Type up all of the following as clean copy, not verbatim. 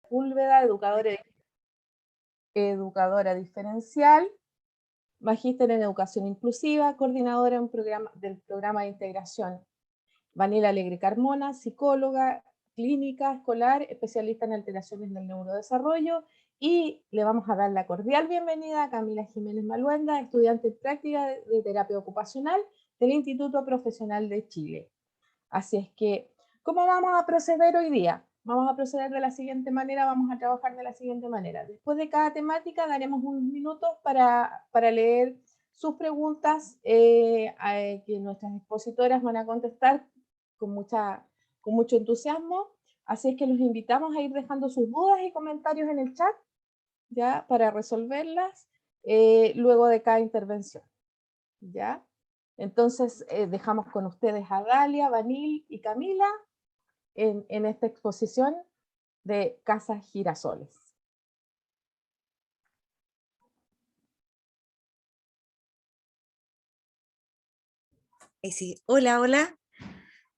Sepúlveda, educadora diferencial, magíster en educación inclusiva, coordinadora del programa de integración. Vanila Alegre Carmona, psicóloga clínica escolar, especialista en alteraciones del neurodesarrollo, y le vamos a dar la cordial bienvenida a Camila Jiménez Maluenda, estudiante en práctica de terapia ocupacional del Instituto Profesional de Chile. Así es que, ¿cómo vamos a proceder hoy día? Vamos a proceder de la siguiente manera, vamos a trabajar de la siguiente manera. Después de cada temática daremos unos minutos para leer sus preguntas que nuestras expositoras van a contestar con mucho entusiasmo. Así es que los invitamos a ir dejando sus dudas y comentarios en el chat, ¿ya? Para resolverlas luego de cada intervención, ¿ya? Entonces dejamos con ustedes a Dalia, Vanil y Camila en esta exposición de Casas Girasoles. Sí. Hola, hola,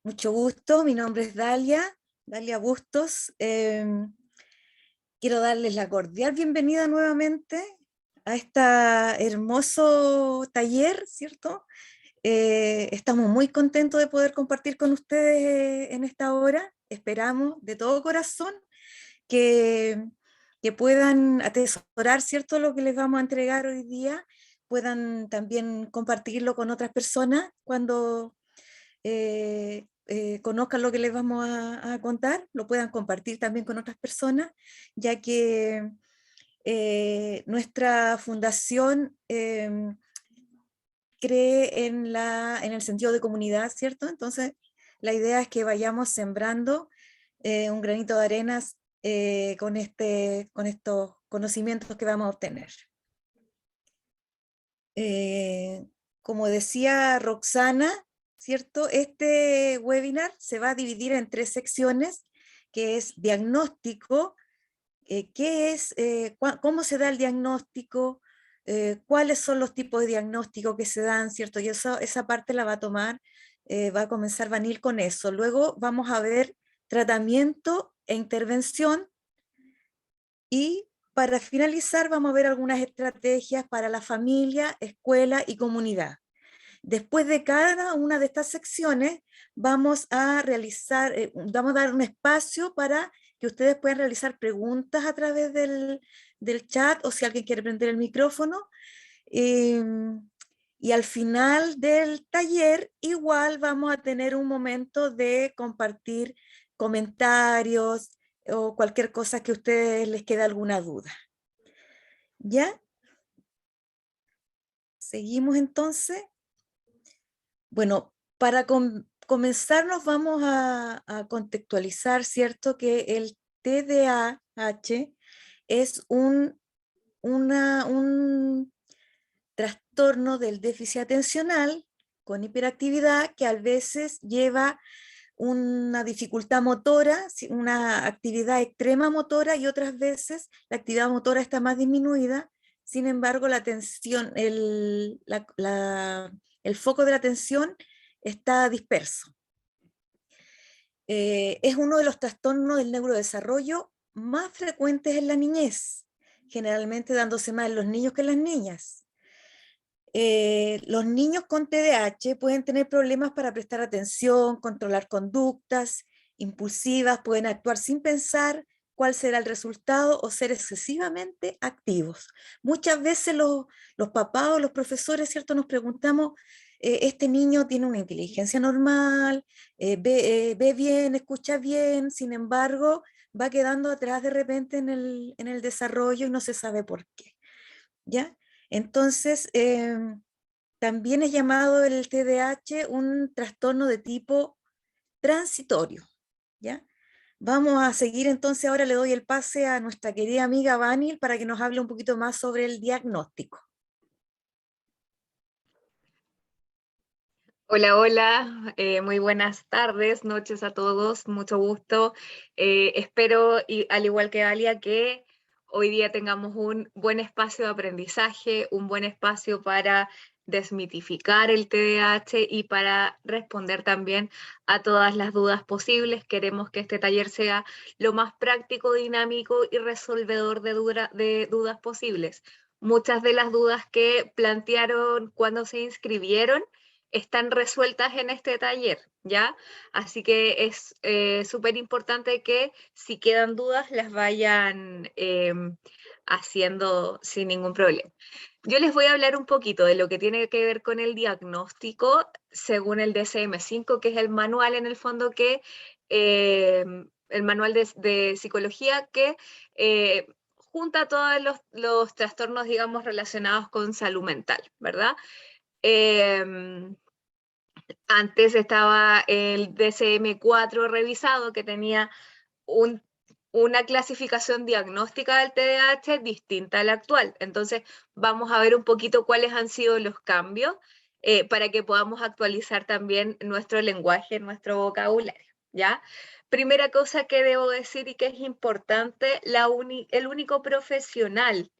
mucho gusto, mi nombre es Dalia Bustos. Quiero darles la cordial bienvenida nuevamente a este hermoso taller, ¿cierto? Estamos muy contentos de poder compartir con ustedes en esta hora. Esperamos de todo corazón que puedan atesorar, ¿cierto?, lo que les vamos a entregar hoy día, puedan también compartirlo con otras personas cuando conozcan lo que les vamos a contar, lo puedan compartir también con otras personas, ya que nuestra fundación cree en el sentido de comunidad, ¿cierto? Entonces, la idea es que vayamos sembrando un granito de arenas con estos conocimientos que vamos a obtener. Como decía Roxana, ¿cierto? Este webinar se va a dividir en 3 secciones, que es diagnóstico, cómo se da el diagnóstico, cuáles son los tipos de diagnóstico que se dan, ¿cierto? Y esa parte la va a tomar, va a comenzar Vanil con eso. Luego vamos a ver tratamiento e intervención, y para finalizar vamos a ver algunas estrategias para la familia, escuela y comunidad. Después de cada una de estas secciones vamos a dar un espacio para que ustedes puedan realizar preguntas a través del chat, o si alguien quiere prender el micrófono. Y al final del taller igual vamos a tener un momento de compartir comentarios o cualquier cosa que a ustedes les quede alguna duda. ¿Ya? ¿Seguimos entonces? Bueno, para comenzar nos vamos a contextualizar, ¿cierto? Que el TDAH es un trastorno del déficit atencional con hiperactividad que a veces lleva una dificultad motora, una actividad extrema motora, y otras veces la actividad motora está más disminuida. Sin embargo, la atención, el foco de la atención está disperso. Es uno de los trastornos del neurodesarrollo más frecuentes en la niñez, generalmente dándose más en los niños que en las niñas. Los niños con TDAH pueden tener problemas para prestar atención, controlar conductas impulsivas, pueden actuar sin pensar cuál será el resultado o ser excesivamente activos. Muchas veces los papás o los profesores, ¿cierto?, nos preguntamos, este niño tiene una inteligencia normal, ve bien, escucha bien, sin embargo, va quedando atrás de repente en el desarrollo y no se sabe por qué. ¿Ya? Entonces, también es llamado el TDAH un trastorno de tipo transitorio, ¿ya? Vamos a seguir entonces, ahora le doy el pase a nuestra querida amiga Vanil para que nos hable un poquito más sobre el diagnóstico. Hola, hola, muy buenas tardes, noches a todos, mucho gusto. Espero, y al igual que Dalia, que hoy día tengamos un buen espacio de aprendizaje, un buen espacio para desmitificar el TDAH y para responder también a todas las dudas posibles. Queremos que este taller sea lo más práctico, dinámico y resolvedor de dudas posibles. Muchas de las dudas que plantearon cuando se inscribieron están resueltas en este taller, ¿ya? Así que es súper importante que si quedan dudas las vayan haciendo sin ningún problema. Yo les voy a hablar un poquito de lo que tiene que ver con el diagnóstico según el DSM-5, que es el manual en el fondo que, el manual de psicología que junta todos los trastornos, digamos, relacionados con salud mental, ¿verdad? Antes estaba el DSM-4 revisado, que tenía una clasificación diagnóstica del TDAH distinta a la actual. Entonces, vamos a ver un poquito cuáles han sido los cambios para que podamos actualizar también nuestro lenguaje, nuestro vocabulario, ¿ya? Primera cosa que debo decir y que es importante, el único profesional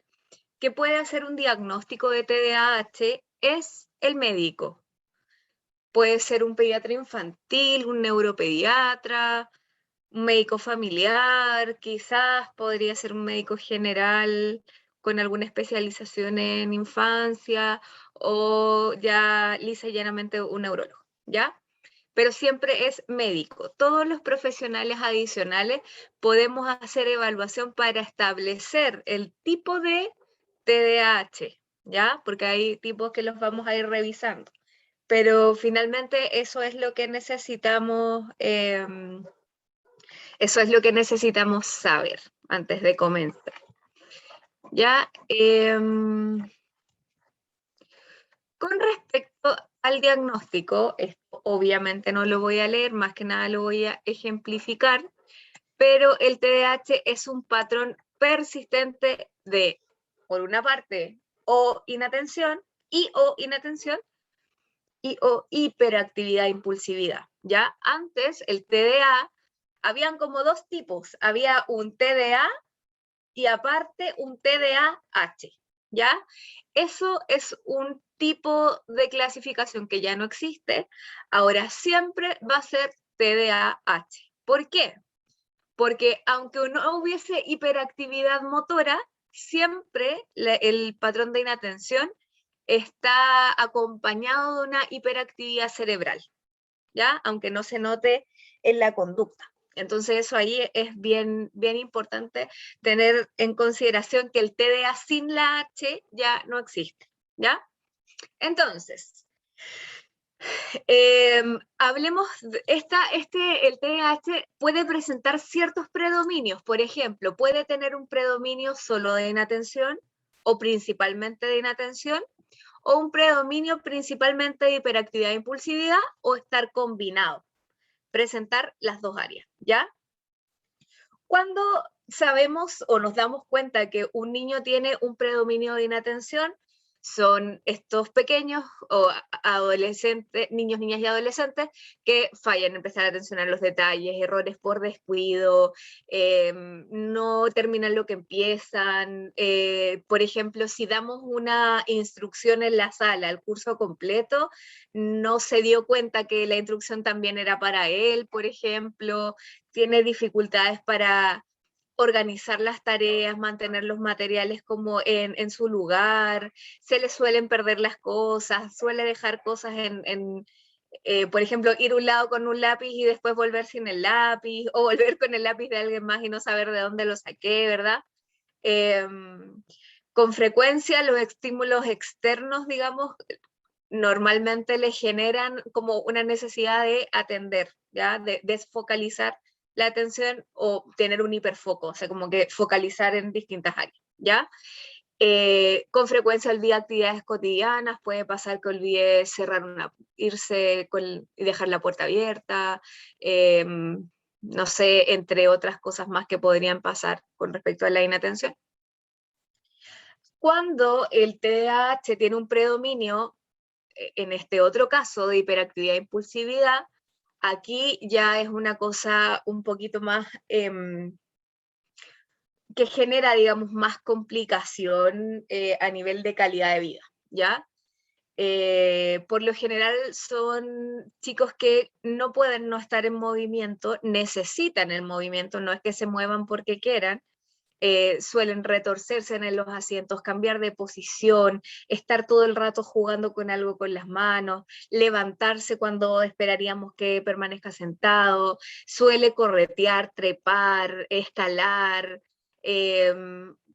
que puede hacer un diagnóstico de TDAH es el médico. Puede ser un pediatra infantil, un neuropediatra, un médico familiar, quizás podría ser un médico general con alguna especialización en infancia o ya lisa y llanamente un neurólogo, ¿ya? Pero siempre es médico. Todos los profesionales adicionales podemos hacer evaluación para establecer el tipo de TDAH, ¿ya? Porque hay tipos que los vamos a ir revisando. Pero finalmente eso es lo que necesitamos, saber antes de comenzar. Ya, con respecto al diagnóstico, esto obviamente no lo voy a leer, más que nada lo voy a ejemplificar, pero el TDAH es un patrón persistente de, por una parte, inatención y hiperactividad e impulsividad, ¿ya? Antes, el TDA, habían como dos tipos, había un TDA y aparte un TDAH, ¿ya? Eso es un tipo de clasificación que ya no existe, ahora siempre va a ser TDAH. ¿Por qué? Porque aunque no hubiese hiperactividad motora, siempre el patrón de inatención está acompañado de una hiperactividad cerebral, ¿ya? Aunque no se note en la conducta. Entonces eso ahí es bien, bien importante tener en consideración que el TDA sin la H ya no existe, ¿ya? Entonces, hablemos, el TDAH puede presentar ciertos predominios, por ejemplo, puede tener un predominio solo de inatención o principalmente de inatención, o un predominio principalmente de hiperactividad e impulsividad, o estar combinado, presentar las dos áreas, ¿ya? Cuando sabemos o nos damos cuenta que un niño tiene un predominio de inatención, son estos pequeños o adolescentes, niños, niñas y adolescentes que fallan en prestar atención a los detalles, errores por descuido, no terminan lo que empiezan. Por ejemplo, si damos una instrucción en la sala, el curso completo, no se dio cuenta que la instrucción también era para él, por ejemplo, tiene dificultades para organizar las tareas, mantener los materiales como en su lugar, se le suelen perder las cosas, suele dejar cosas por ejemplo, ir a un lado con un lápiz y después volver sin el lápiz, o volver con el lápiz de alguien más y no saber de dónde lo saqué, ¿verdad? Con frecuencia los estímulos externos, digamos, normalmente le generan como una necesidad de atender, ¿ya? De desfocalizar la atención o tener un hiperfoco, o sea, como que focalizar en distintas áreas, ¿ya? Con frecuencia olvida actividades cotidianas, puede pasar que olvide irse y dejar la puerta abierta, no sé, entre otras cosas más que podrían pasar con respecto a la inatención. Cuando el TDAH tiene un predominio, en este otro caso de hiperactividad e impulsividad, aquí ya es una cosa un poquito más que genera, digamos, más complicación a nivel de calidad de vida, ¿ya? Por lo general son chicos que no pueden no estar en movimiento, necesitan el movimiento, no es que se muevan porque quieran, suelen retorcerse en los asientos, cambiar de posición, estar todo el rato jugando con algo con las manos, levantarse cuando esperaríamos que permanezca sentado, suele corretear, trepar, escalar,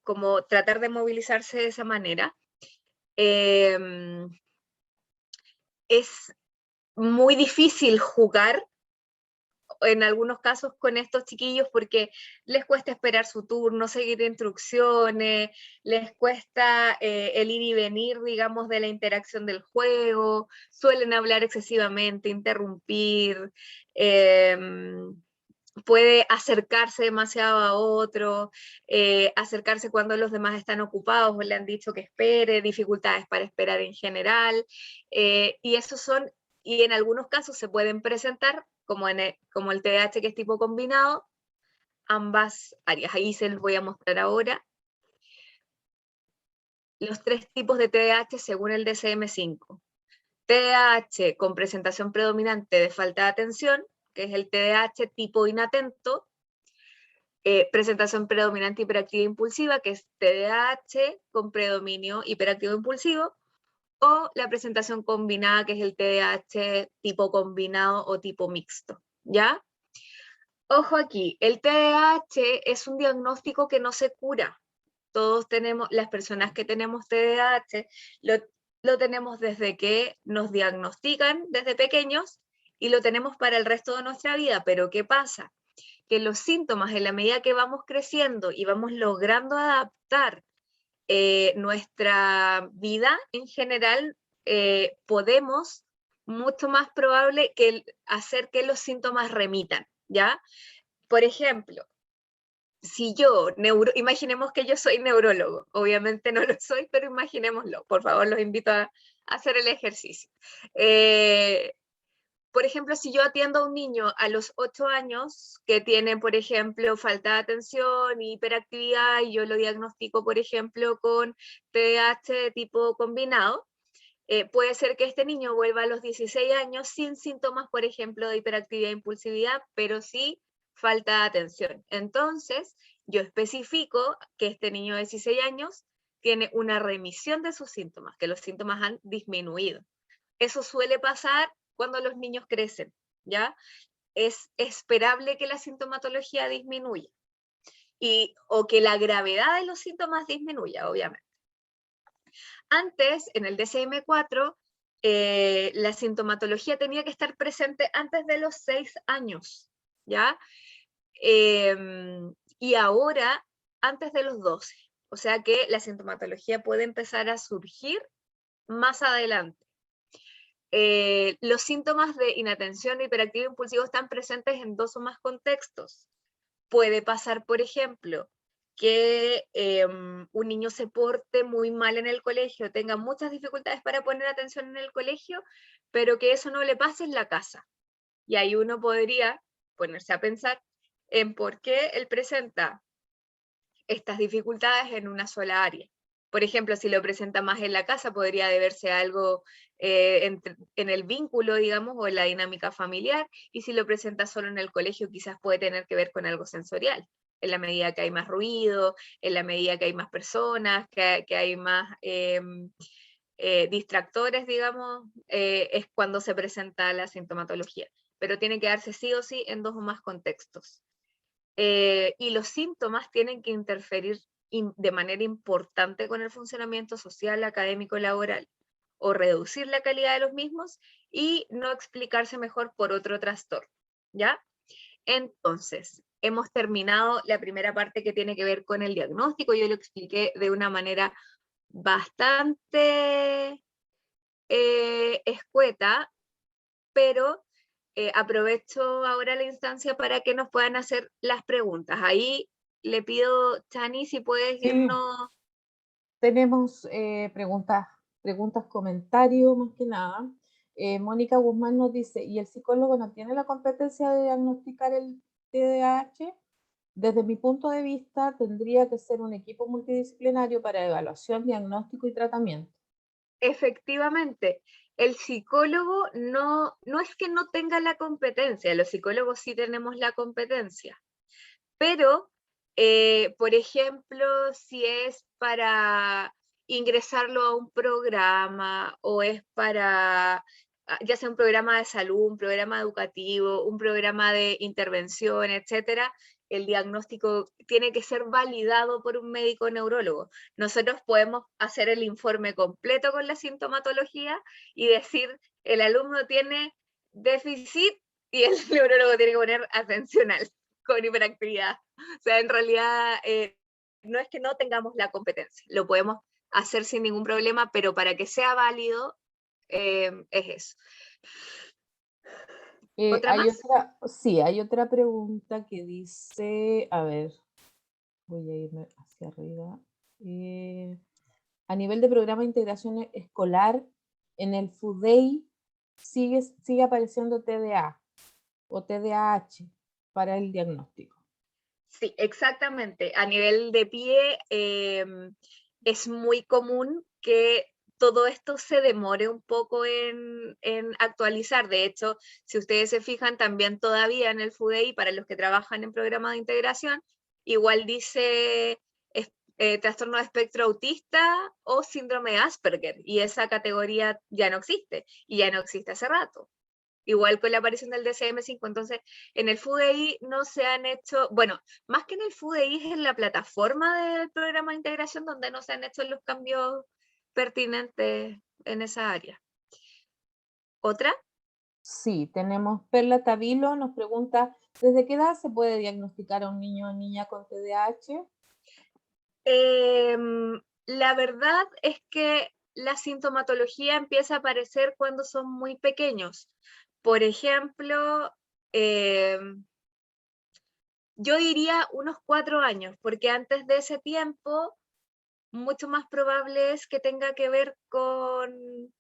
como tratar de movilizarse de esa manera. Es muy difícil jugar en algunos casos con estos chiquillos porque les cuesta esperar su turno, seguir instrucciones, les cuesta el ir y venir, digamos, de la interacción del juego, suelen hablar excesivamente, interrumpir, puede acercarse demasiado a otro, acercarse cuando los demás están ocupados o le han dicho que espere, dificultades para esperar en general, y esos son, y en algunos casos se pueden presentar, como el TDAH que es tipo combinado, ambas áreas. Ahí se los voy a mostrar ahora. Los 3 tipos de TDAH según el DSM-5. TDAH con presentación predominante de falta de atención, que es el TDAH tipo inatento, presentación predominante hiperactiva impulsiva, que es TDAH con predominio hiperactivo impulsivo, o la presentación combinada, que es el TDAH tipo combinado o tipo mixto, ¿ya? Ojo aquí, el TDAH es un diagnóstico que no se cura. Todos tenemos, las personas que tenemos TDAH, lo tenemos desde que nos diagnostican desde pequeños y lo tenemos para el resto de nuestra vida, pero ¿qué pasa? Que los síntomas, en la medida que vamos creciendo y vamos logrando adaptar nuestra vida en general, podemos, mucho más probable que hacer que los síntomas remitan, ¿ya? Por ejemplo, si yo, imaginemos que yo soy neurólogo, obviamente no lo soy, pero imaginémoslo, por favor, los invito a hacer el ejercicio. Por ejemplo, si yo atiendo a un niño a los 8 años que tiene, por ejemplo, falta de atención, hiperactividad, y yo lo diagnostico, por ejemplo, con TDAH de tipo combinado, puede ser que este niño vuelva a los 16 años sin síntomas, por ejemplo, de hiperactividad e impulsividad, pero sí falta de atención. Entonces, yo especifico que este niño de 16 años tiene una remisión de sus síntomas, que los síntomas han disminuido. Eso suele pasar cuando los niños crecen, ¿ya? Es esperable que la sintomatología disminuya o que la gravedad de los síntomas disminuya, obviamente. Antes, en el DSM-4, la sintomatología tenía que estar presente antes de los 6 años, ¿ya? Y ahora antes de los 12. O sea que la sintomatología puede empezar a surgir más adelante. Los síntomas de inatención e hiperactivo impulsivo están presentes en 2 o más contextos. Puede pasar, por ejemplo, que un niño se porte muy mal en el colegio, tenga muchas dificultades para poner atención en el colegio, pero que eso no le pase en la casa. Y ahí uno podría ponerse a pensar en por qué él presenta estas dificultades en una sola área. Por ejemplo, si lo presenta más en la casa, podría deberse a algo en el vínculo, digamos, o en la dinámica familiar, y si lo presenta solo en el colegio, quizás puede tener que ver con algo sensorial, en la medida que hay más ruido, en la medida que hay más personas, que hay más distractores, digamos, es cuando se presenta la sintomatología. Pero tiene que darse sí o sí en 2 o más contextos. Y los síntomas tienen que interferir de manera importante con el funcionamiento social, académico, laboral, o reducir la calidad de los mismos y no explicarse mejor por otro trastorno, ¿ya? Entonces, hemos terminado la primera parte que tiene que ver con el diagnóstico. Yo lo expliqué de una manera bastante escueta, pero aprovecho ahora la instancia para que nos puedan hacer las preguntas. Ahí le pido, Chani, si puedes Sí, irnos. tenemos preguntas, comentarios más que nada. Mónica Guzmán nos dice, ¿y el psicólogo no tiene la competencia de diagnosticar el TDAH? Desde mi punto de vista, tendría que ser un equipo multidisciplinario para evaluación, diagnóstico y tratamiento. efectivamente, el psicólogo no es que no tenga la competencia, los psicólogos sí tenemos la competencia, pero, por ejemplo, si es para ingresarlo a un programa o es para, ya sea un programa de salud, un programa educativo, un programa de intervención, etcétera, el diagnóstico tiene que ser validado por un médico neurólogo. Nosotros podemos hacer el informe completo con la sintomatología y decir, el alumno tiene déficit y el neurólogo tiene que poner atencional con hiperactividad. O sea, en realidad no es que no tengamos la competencia, lo podemos hacer sin ningún problema, pero para que sea válido es eso. ¿Otra Hay más? sí, hay otra pregunta que dice, a ver, voy a irme hacia arriba. A nivel de programa de integración escolar, en el FUDEI sigue apareciendo TDA o TDAH para el diagnóstico. Sí, exactamente. A nivel de pie es muy común que todo esto se demore un poco en actualizar. De hecho, si ustedes se fijan, también todavía en el FUDEI, para los que trabajan en programas de integración, igual dice trastorno de espectro autista o síndrome de Asperger, y esa categoría ya no existe, y ya no existe hace rato. Igual con la aparición del DSM-5, entonces en el FUDEI no se han hecho, bueno, más que en el FUDEI es en la plataforma del programa de integración donde no se han hecho los cambios pertinentes en esa área. ¿Otra? Sí, tenemos Perla Tavilo, nos pregunta, ¿desde qué edad se puede diagnosticar a un niño o niña con TDAH? La verdad es que la sintomatología empieza a aparecer cuando son muy pequeños. Por ejemplo, yo diría unos 4 años, porque antes de ese tiempo mucho más probable es que tenga que ver con,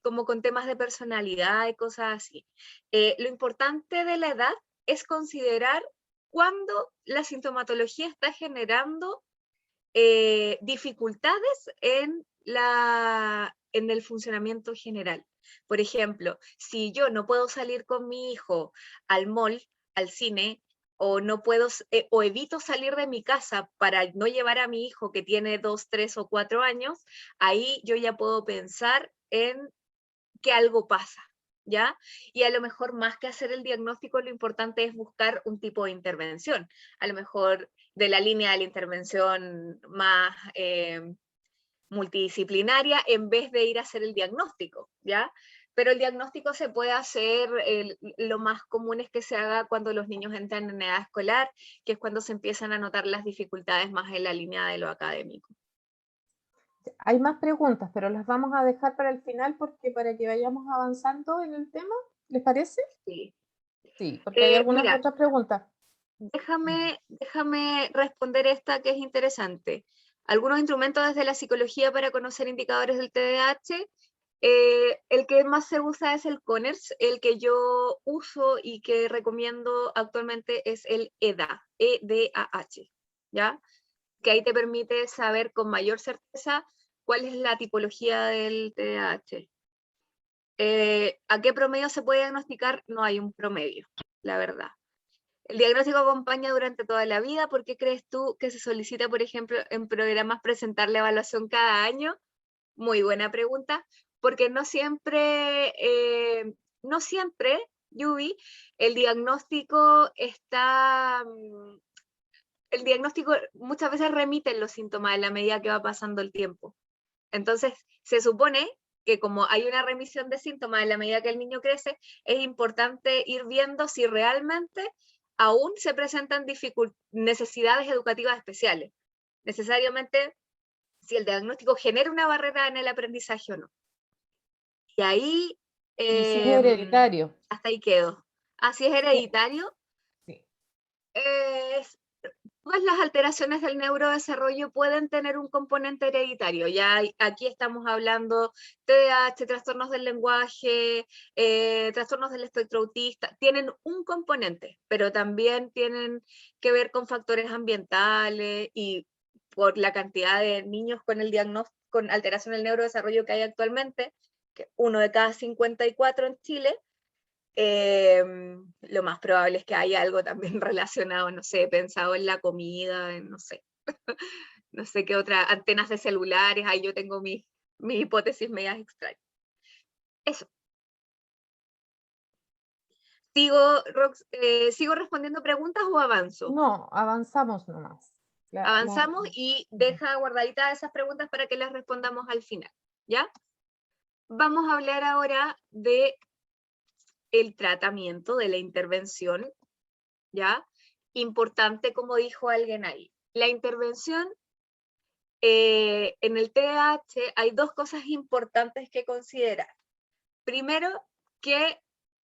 como con temas de personalidad y cosas así. Lo importante de la edad es considerar cuándo la sintomatología está generando dificultades en el funcionamiento general. Por ejemplo, si yo no puedo salir con mi hijo al mall, al cine, o no puedo, o evito salir de mi casa para no llevar a mi hijo que tiene 2, 3 o 4 años, ahí yo ya puedo pensar en que algo pasa, ¿ya? Y a lo mejor más que hacer el diagnóstico, lo importante es buscar un tipo de intervención. A lo mejor de la línea de la intervención más multidisciplinaria en vez de ir a hacer el diagnóstico, ¿ya? Pero el diagnóstico se puede hacer, lo más común es que se haga cuando los niños entran en edad escolar, que es cuando se empiezan a notar las dificultades más en la línea de lo académico. Hay más preguntas, pero las vamos a dejar para el final porque para que vayamos avanzando en el tema, ¿les parece? Sí. Sí, porque hay algunas Mira, otras preguntas. déjame responder esta que es interesante. Algunos instrumentos desde la psicología para conocer indicadores del TDAH. El que más se usa es el CONERS, el que yo uso y que recomiendo actualmente es el EDAH, E-D-A-H, ¿ya? Que ahí te permite saber con mayor certeza cuál es la tipología del TDAH. ¿A qué promedio se puede diagnosticar? No hay un promedio, la verdad. El diagnóstico acompaña durante toda la vida. ¿Por qué crees tú que se solicita, por ejemplo, en programas presentar la evaluación cada año? Muy buena pregunta, porque no siempre, Yubi, el diagnóstico el diagnóstico muchas veces remite los síntomas en la medida que va pasando el tiempo. Entonces, se supone que como hay una remisión de síntomas en la medida que el niño crece, es importante ir viendo si realmente aún se presentan necesidades educativas especiales. Necesariamente, si el diagnóstico genera una barrera en el aprendizaje o no. Y ahí, Y si es hereditario. hasta ahí quedo. Así es hereditario. Sí. Todas las alteraciones del neurodesarrollo pueden tener un componente hereditario. Ya aquí estamos hablando TDAH, trastornos del lenguaje, trastornos del espectro autista, tienen un componente, pero también tienen que ver con factores ambientales y por la cantidad de niños con el con alteración del neurodesarrollo que hay actualmente, que 1 de cada 54 en Chile, lo más probable es que haya algo también relacionado, no sé, pensado en la comida, en, no sé, no sé qué otra, antenas de celulares, ahí yo tengo mi hipótesis medias extrañas. Eso. ¿Sigo respondiendo preguntas o avanzo? No, avanzamos nomás. Avanzamos y deja guardaditas esas preguntas para que las respondamos al final, ¿ya? Vamos a hablar ahora de el tratamiento, de la intervención, ¿ya? Importante, como dijo alguien ahí. La intervención en el TDAH hay dos cosas importantes que considerar. Primero, que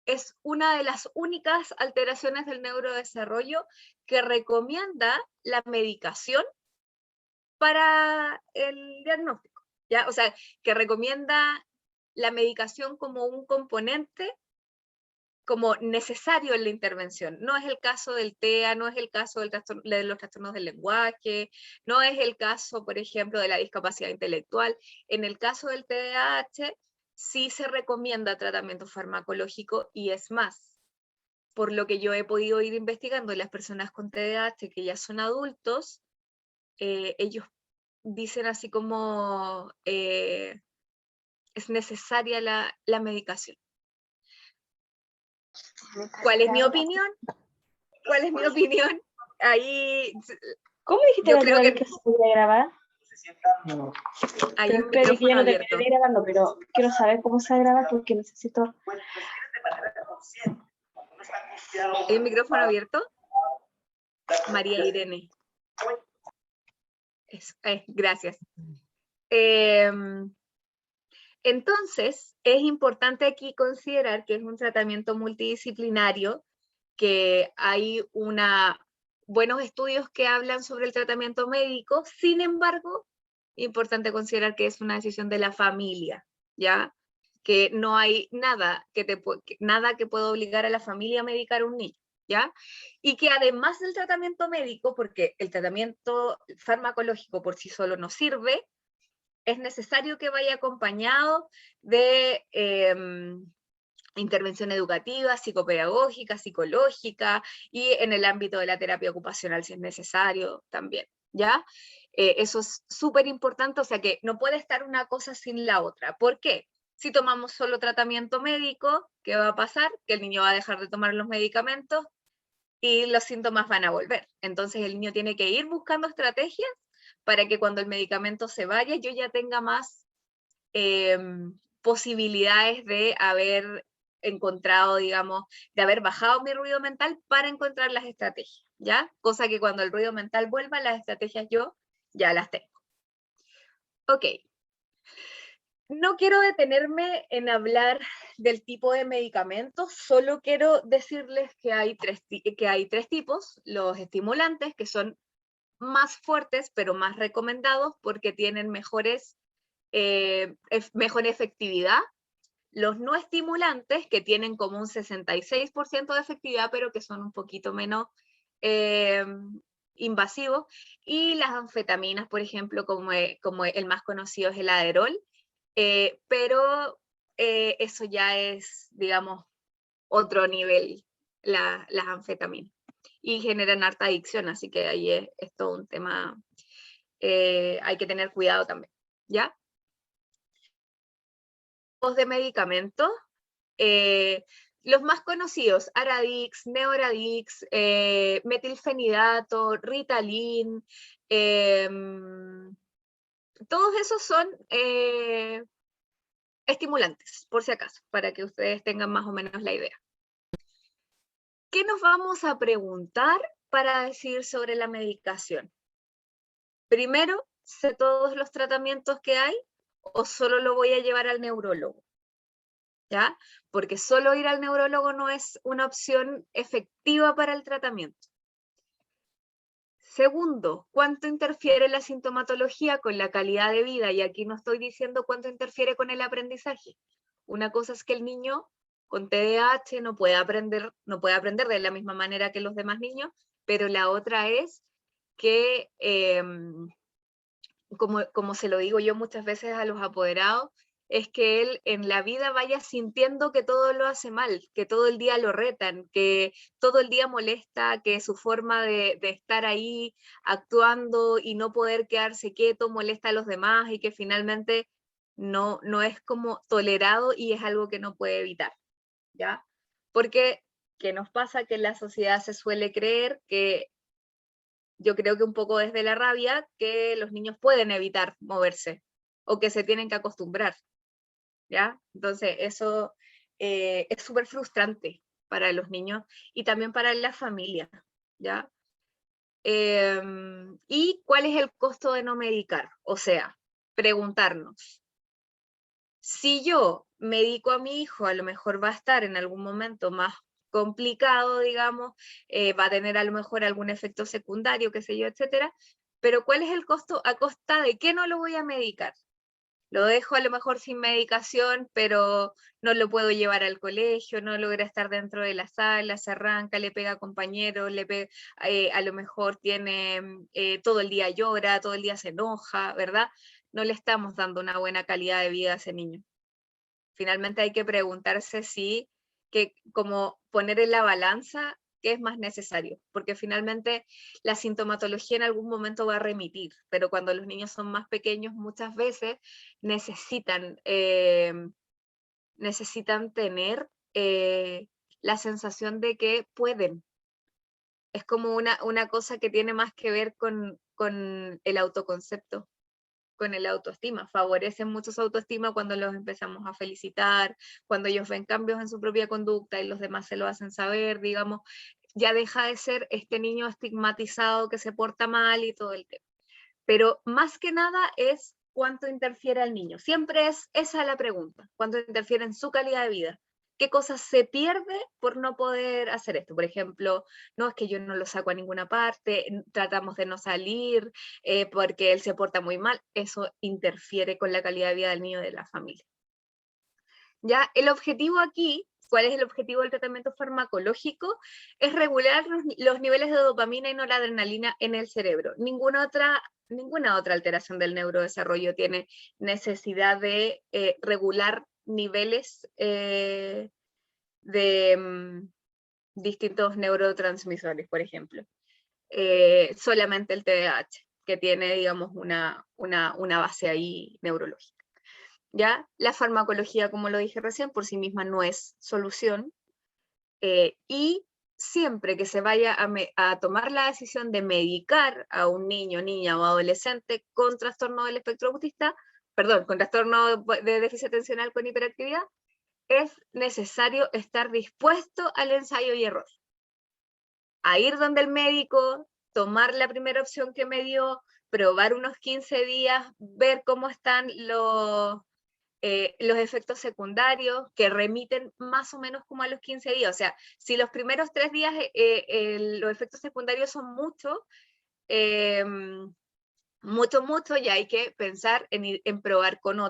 es una de las únicas alteraciones del neurodesarrollo que recomienda la medicación para el diagnóstico, ¿ya? O sea, que recomienda la medicación como un componente, como necesario en la intervención. No es el caso del TEA, no es el caso de los trastornos del lenguaje, no es el caso, por ejemplo, de la discapacidad intelectual. En el caso del TDAH, sí se recomienda tratamiento farmacológico y es más, por lo que yo he podido ir investigando, las personas con TDAH que ya son adultos, ellos dicen así como es necesaria la medicación. ¿Cuál es mi opinión? ¿Cuál es mi opinión? Ahí ¿Cómo dijiste yo la creo última que vez que se podía grabar? hay Pero un espere, que ya micrófono lo abierto. terminé grabando, pero quiero saber cómo se graba porque necesito... ¿Hay un micrófono abierto? María Irene. Eso, gracias. Entonces, es importante aquí considerar que es un tratamiento multidisciplinario, que hay buenos estudios que hablan sobre el tratamiento médico, sin embargo, importante considerar que es una decisión de la familia, ¿ya? Que no hay nada que pueda obligar a la familia a medicar a un niño, ¿ya? Y que además del tratamiento médico, porque el tratamiento farmacológico por sí solo no sirve, es necesario que vaya acompañado de intervención educativa, psicopedagógica, psicológica, y en el ámbito de la terapia ocupacional si es necesario también, ¿ya? Eso es súper importante, o sea que no puede estar una cosa sin la otra. ¿Por qué? Si tomamos solo tratamiento médico, ¿qué va a pasar? Que el niño va a dejar de tomar los medicamentos y los síntomas van a volver. Entonces el niño tiene que ir buscando estrategias para que cuando el medicamento se vaya, yo ya tenga más posibilidades de haber encontrado, digamos, de haber bajado mi ruido mental para encontrar las estrategias, ¿ya? Cosa que cuando el ruido mental vuelva, las estrategias yo ya las tengo. Ok. No quiero detenerme en hablar del tipo de medicamentos, solo quiero decirles que hay tres tipos: los estimulantes, que son más fuertes, pero más recomendados porque tienen mejor efectividad; los no estimulantes, que tienen como un 66% de efectividad, pero que son un poquito menos invasivos; y las anfetaminas, por ejemplo, como el más conocido es el Adderall, pero eso ya es, digamos, otro nivel, las anfetaminas, y generan harta adicción, así que ahí es todo un tema, hay que tener cuidado también, ¿ya? De medicamentos, los más conocidos: Aradix, Neoradix, metilfenidato, Ritalin, todos esos son estimulantes, por si acaso, para que ustedes tengan más o menos la idea. ¿Qué nos vamos a preguntar para decir sobre la medicación? Primero, ¿sé todos los tratamientos que hay o solo lo voy a llevar al neurólogo? ¿Ya? Porque solo ir al neurólogo no es una opción efectiva para el tratamiento. Segundo, ¿cuánto interfiere la sintomatología con la calidad de vida? Y aquí no estoy diciendo cuánto interfiere con el aprendizaje. Una cosa es que el niño con TDAH no puede aprender de la misma manera que los demás niños, pero la otra es que como se lo digo yo muchas veces a los apoderados, es que él en la vida vaya sintiendo que todo lo hace mal, que todo el día lo retan, que todo el día molesta, que su forma de estar ahí actuando y no poder quedarse quieto molesta a los demás y que finalmente no es como tolerado y es algo que no puede evitar, ¿ya? Porque, ¿qué nos pasa? Que en la sociedad se suele creer que, yo creo que un poco desde la rabia, que los niños pueden evitar moverse o que se tienen que acostumbrar, ¿ya? Entonces eso es súper frustrante para los niños y también para la familia, ¿ya? ¿Y cuál es el costo de no medicar? O sea, preguntarnos, si yo medico a mi hijo, a lo mejor va a estar en algún momento más complicado, digamos, va a tener a lo mejor algún efecto secundario, qué sé yo, etcétera, pero ¿cuál es el costo a costa de qué no lo voy a medicar? Lo dejo a lo mejor sin medicación, pero no lo puedo llevar al colegio, no logra estar dentro de la sala, se arranca, le pega a compañeros, a lo mejor tiene, todo el día llora, todo el día se enoja, ¿verdad? No le estamos dando una buena calidad de vida a ese niño. Finalmente hay que preguntarse si, como poner en la balanza qué es más necesario, porque finalmente la sintomatología en algún momento va a remitir, pero cuando los niños son más pequeños muchas veces necesitan tener la sensación de que pueden. Es como una cosa que tiene más que ver con el autoconcepto, con el autoestima. Favorecen mucho su autoestima cuando los empezamos a felicitar, cuando ellos ven cambios en su propia conducta y los demás se lo hacen saber, digamos, ya deja de ser este niño estigmatizado que se porta mal y todo el tema. Pero más que nada es cuánto interfiere al niño. Siempre es esa la pregunta, cuánto interfiere en su calidad de vida. ¿Qué cosas se pierde por no poder hacer esto? Por ejemplo, no es que yo no lo saco a ninguna parte, tratamos de no salir porque él se porta muy mal. Eso interfiere con la calidad de vida del niño y de la familia. Ya, el objetivo aquí, ¿cuál es el objetivo del tratamiento farmacológico? Es regular los niveles de dopamina y noradrenalina en el cerebro. Ninguna otra alteración del neurodesarrollo tiene necesidad de regular niveles de distintos neurotransmisores, por ejemplo. Solamente el TDAH, que tiene, digamos, una base ahí neurológica. ¿Ya? La farmacología, como lo dije recién, por sí misma no es solución. Y siempre que se vaya a tomar la decisión de medicar a un niño, niña o adolescente con trastorno del espectro autista, perdón, con trastorno de déficit atencional con hiperactividad, es necesario estar dispuesto al ensayo y error. A ir donde el médico, tomar la primera opción que me dio, probar unos 15 días, ver cómo están los efectos secundarios que remiten más o menos como a los 15 días. O sea, si los primeros 3 días los efectos secundarios son mucho, ya hay que pensar en probar con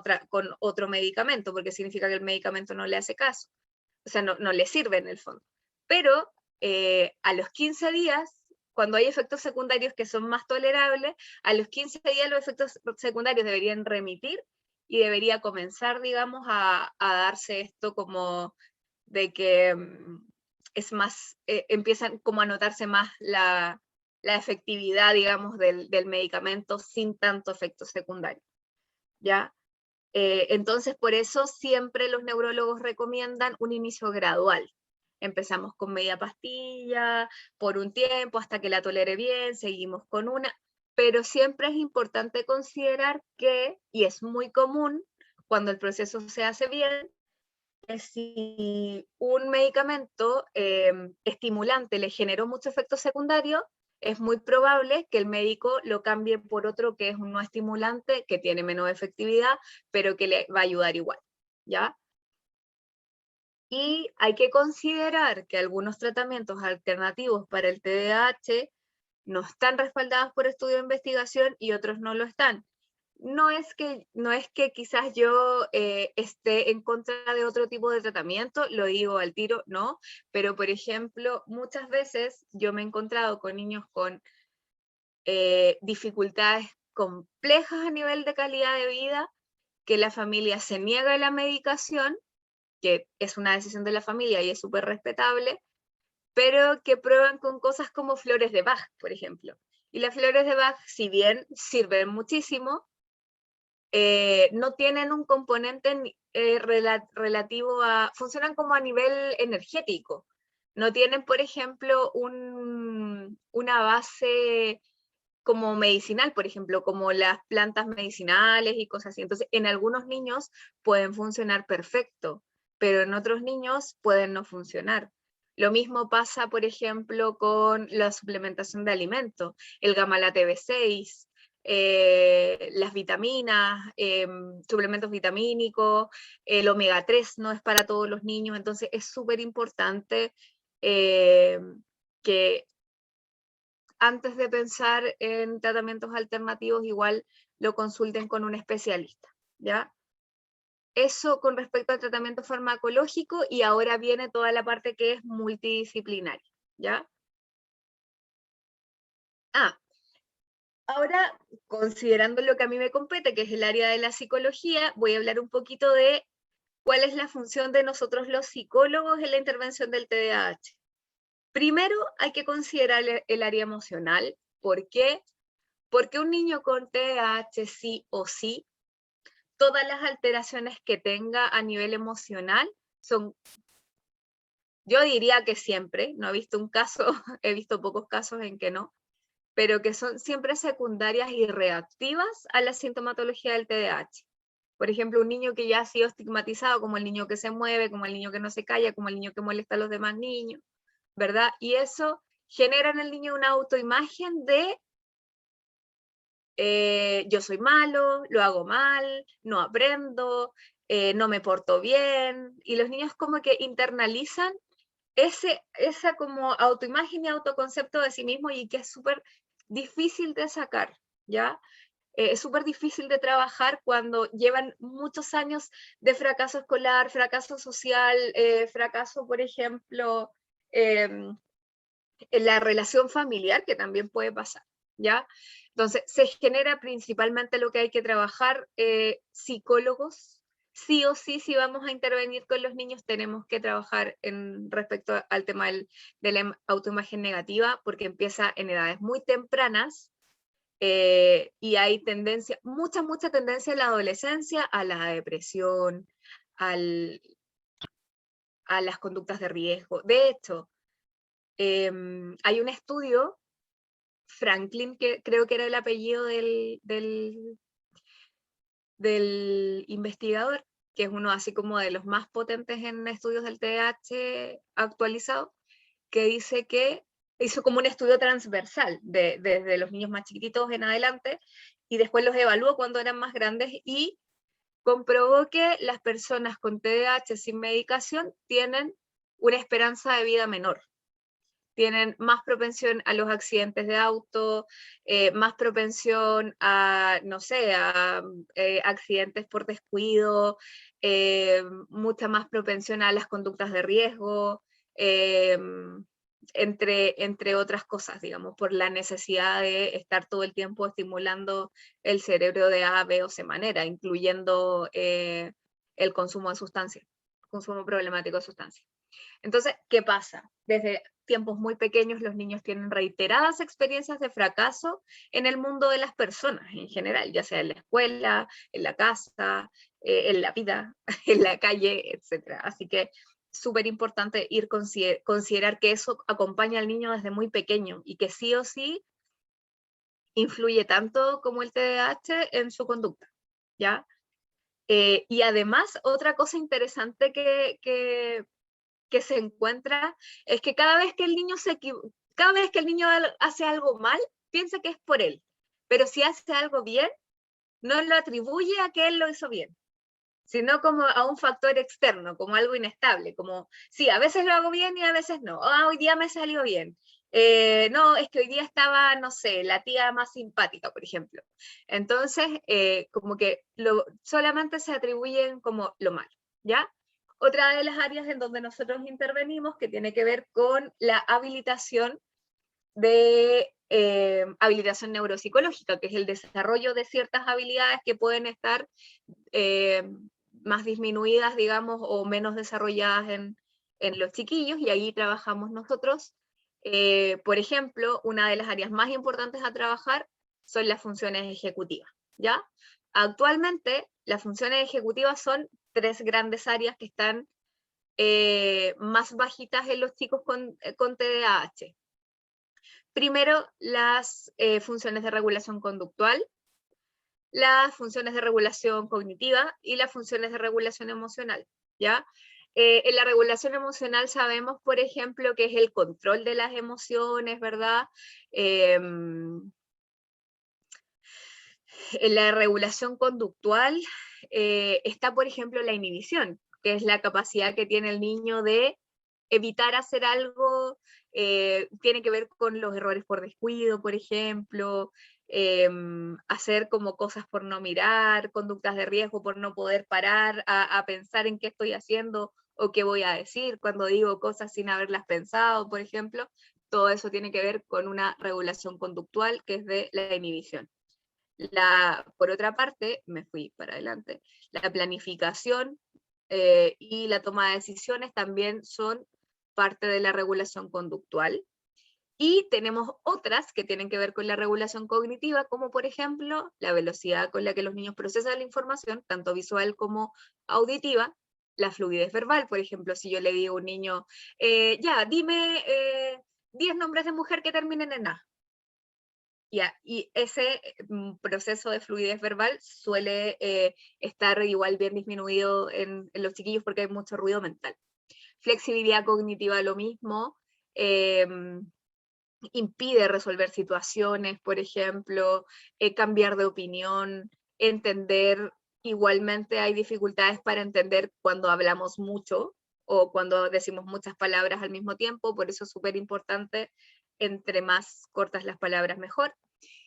otro medicamento, porque significa que el medicamento no le hace caso. O sea, no le sirve en el fondo. Pero a los 15 días, cuando hay efectos secundarios que son más tolerables, a los 15 días los efectos secundarios deberían remitir y debería comenzar, digamos, a darse esto como de que es más, empiezan como a notarse más la efectividad, digamos, del medicamento sin tanto efecto secundario, ¿ya? Entonces, por eso siempre los neurólogos recomiendan un inicio gradual. Empezamos con media pastilla por un tiempo hasta que la tolere bien, seguimos con una, pero siempre es importante considerar que, y es muy común cuando el proceso se hace bien, que si un medicamento estimulante le generó mucho efecto secundario, es muy probable que el médico lo cambie por otro que es un no estimulante, que tiene menos efectividad, pero que le va a ayudar igual, ¿ya? Y hay que considerar que algunos tratamientos alternativos para el TDAH no están respaldados por estudio de investigación y otros no lo están. No es que quizás yo esté en contra de otro tipo de tratamiento, lo digo al tiro, no, pero por ejemplo, muchas veces yo me he encontrado con niños con dificultades complejas a nivel de calidad de vida, que la familia se niega a la medicación, que es una decisión de la familia y es súper respetable, pero que prueban con cosas como flores de Bach, por ejemplo. Y las flores de Bach, si bien sirven muchísimo, no tienen un componente relativo a, funcionan como a nivel energético. No tienen, por ejemplo, una base como medicinal, por ejemplo, como las plantas medicinales y cosas así. Entonces, en algunos niños pueden funcionar perfecto, pero en otros niños pueden no funcionar. Lo mismo pasa, por ejemplo, con la suplementación de alimentos, el gamma-lacto B6, las vitaminas, suplementos vitamínicos, el omega 3 no es para todos los niños, entonces es súper importante que antes de pensar en tratamientos alternativos, igual lo consulten con un especialista, ¿ya? Eso con respecto al tratamiento farmacológico, y ahora viene toda la parte que es multidisciplinaria, ¿ya? Ahora, considerando lo que a mí me compete, que es el área de la psicología, voy a hablar un poquito de cuál es la función de nosotros los psicólogos en la intervención del TDAH. Primero, hay que considerar el área emocional. ¿Por qué? Porque un niño con TDAH sí o sí, todas las alteraciones que tenga a nivel emocional son, yo diría que siempre, no he visto un caso, he visto pocos casos en que no, pero que son siempre secundarias y reactivas a la sintomatología del TDAH. Por ejemplo, un niño que ya ha sido estigmatizado como el niño que se mueve, como el niño que no se calla, como el niño que molesta a los demás niños, ¿verdad? Y eso genera en el niño una autoimagen de yo soy malo, lo hago mal, no aprendo, no me porto bien, y los niños como que internalizan esa como autoimagen y autoconcepto de sí mismo, y que es súper difícil de sacar, ¿ya? Es súper difícil de trabajar cuando llevan muchos años de fracaso escolar, fracaso social, fracaso, por ejemplo, en la relación familiar, que también puede pasar, ¿ya? Entonces, se genera principalmente lo que hay que trabajar, psicólogos, sí o sí, si vamos a intervenir con los niños, tenemos que trabajar en respecto al tema de la autoimagen negativa, porque empieza en edades muy tempranas, y hay tendencia, mucha tendencia en la adolescencia a la depresión, a las conductas de riesgo. De hecho, hay un estudio, Franklin, que creo que era el apellido del investigador, que es uno así como de los más potentes en estudios del TDAH actualizado, que dice que hizo como un estudio transversal desde los niños más chiquititos en adelante, y después los evaluó cuando eran más grandes, y comprobó que las personas con TDAH sin medicación tienen una esperanza de vida menor, tienen más propensión a los accidentes de auto, más propensión a, no sé, a accidentes por descuido, mucha más propensión a las conductas de riesgo, entre otras cosas, digamos, por la necesidad de estar todo el tiempo estimulando el cerebro de A, B o C manera, incluyendo el consumo de sustancias, consumo problemático de sustancias. Entonces, ¿qué pasa? Desde tiempos muy pequeños los niños tienen reiteradas experiencias de fracaso en el mundo de las personas en general, ya sea en la escuela, en la casa, en la vida, en la calle, etc. Así que súper importante considerar que eso acompaña al niño desde muy pequeño, y que sí o sí influye tanto como el TDAH en su conducta, ¿ya? Y además, otra cosa interesante que se encuentra es que cada vez que el niño hace algo mal, piensa que es por él, pero si hace algo bien, no lo atribuye a que él lo hizo bien, sino como a un factor externo, como algo inestable, como, sí, a veces lo hago bien y a veces no, hoy día me salió bien, no, es que hoy día estaba, no sé, la tía más simpática, por ejemplo. Entonces, como que solamente se atribuyen como lo malo, ¿ya? Otra de las áreas en donde nosotros intervenimos, que tiene que ver con la habilitación de habilitación neuropsicológica, que es el desarrollo de ciertas habilidades que pueden estar más disminuidas, digamos, o menos desarrolladas en los chiquillos, y ahí trabajamos nosotros. Por ejemplo, una de las áreas más importantes a trabajar son las funciones ejecutivas, ¿ya? Actualmente, las funciones ejecutivas son 3 grandes áreas que están más bajitas en los chicos con TDAH. Primero, las funciones de regulación conductual, las funciones de regulación cognitiva y las funciones de regulación emocional, ¿ya? En la regulación emocional sabemos, por ejemplo, que es el control de las emociones, ¿verdad? En la regulación conductual está, por ejemplo, la inhibición, que es la capacidad que tiene el niño de evitar hacer algo, tiene que ver con los errores por descuido, por ejemplo, hacer como cosas por no mirar, conductas de riesgo por no poder parar a pensar en qué estoy haciendo o qué voy a decir, cuando digo cosas sin haberlas pensado, por ejemplo. Todo eso tiene que ver con una regulación conductual que es de la inhibición. Por otra parte, me fui para adelante, la planificación y la toma de decisiones también son parte de la regulación conductual. Y tenemos otras que tienen que ver con la regulación cognitiva, como por ejemplo la velocidad con la que los niños procesan la información, tanto visual como auditiva, la fluidez verbal. Por ejemplo, si yo le digo a un niño, ya, dime 10 nombres de mujer que terminen en A. Ya, y ese proceso de fluidez verbal suele estar igual bien disminuido en los chiquillos porque hay mucho ruido mental. Flexibilidad cognitiva, lo mismo. Impide resolver situaciones, por ejemplo, cambiar de opinión, entender. Igualmente hay dificultades para entender cuando hablamos mucho o cuando decimos muchas palabras al mismo tiempo, por eso es súper importante, entre más cortas las palabras mejor.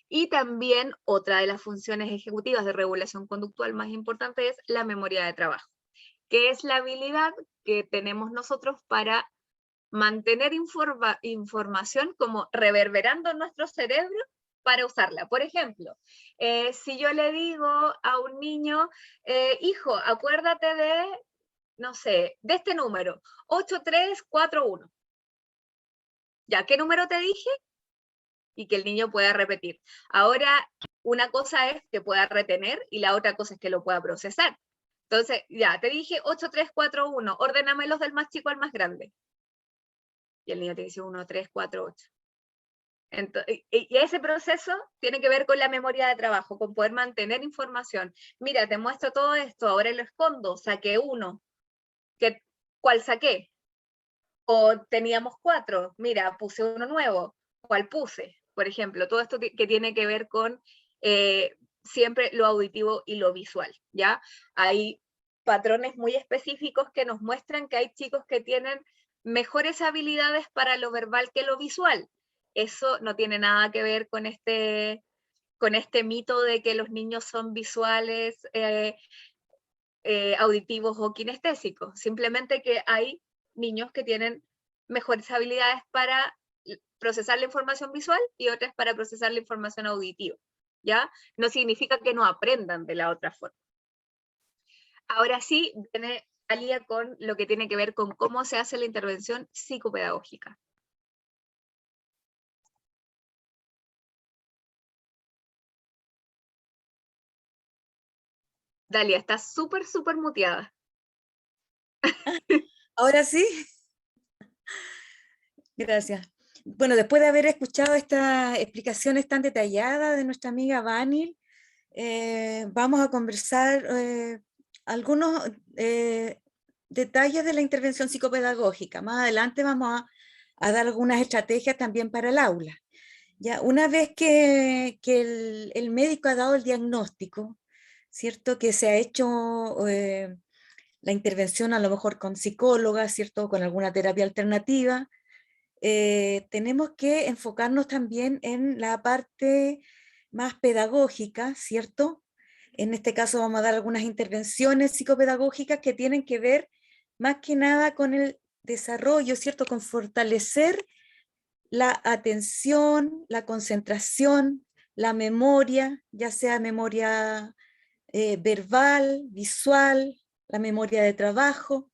Y también otra de las funciones ejecutivas de regulación conductual más importante es la memoria de trabajo, que es la habilidad que tenemos nosotros para mantener información como reverberando en nuestro cerebro para usarla. Por ejemplo, si yo le digo a un niño, hijo, acuérdate de, no sé, de este número, 8341. ¿Ya qué número te dije? Y que el niño pueda repetir. Ahora, una cosa es que pueda retener y la otra cosa es que lo pueda procesar. Entonces, ya, te dije 8341, ordénamelos del más chico al más grande. Y el niño te dice 1, 3, 4, 8. Entonces, y ese proceso tiene que ver con la memoria de trabajo, con poder mantener información. Mira, te muestro todo esto, ahora lo escondo, saqué 1. ¿Cuál saqué? O teníamos 4, mira, puse uno nuevo, ¿cuál puse? Por ejemplo, todo esto que tiene que ver con siempre lo auditivo y lo visual, ¿ya? Hay patrones muy específicos que nos muestran que hay chicos que tienen mejores habilidades para lo verbal que lo visual. Eso no tiene nada que ver con este mito de que los niños son visuales, auditivos o kinestésicos. Simplemente que hay niños que tienen mejores habilidades para procesar la información visual y otras para procesar la información auditiva, ¿ya? No significa que no aprendan de la otra forma. Ahora sí, viene Alia con lo que tiene que ver con cómo se hace la intervención psicopedagógica. Dalia, estás súper, súper muteada. Ahora sí. Gracias. Bueno, después de haber escuchado estas explicaciones tan detalladas de nuestra amiga Vanil, vamos a conversar algunos detalles de la intervención psicopedagógica. Más adelante vamos a dar algunas estrategias también para el aula. Ya, una vez que el médico ha dado el diagnóstico, ¿cierto? Que se ha hecho la intervención a lo mejor con psicóloga, ¿cierto? Con alguna terapia alternativa. Tenemos que enfocarnos también en la parte más pedagógica, ¿cierto? En este caso vamos a dar algunas intervenciones psicopedagógicas que tienen que ver más que nada con el desarrollo, ¿cierto? Con fortalecer la atención, la concentración, la memoria, ya sea memoria verbal, visual, la memoria de trabajo,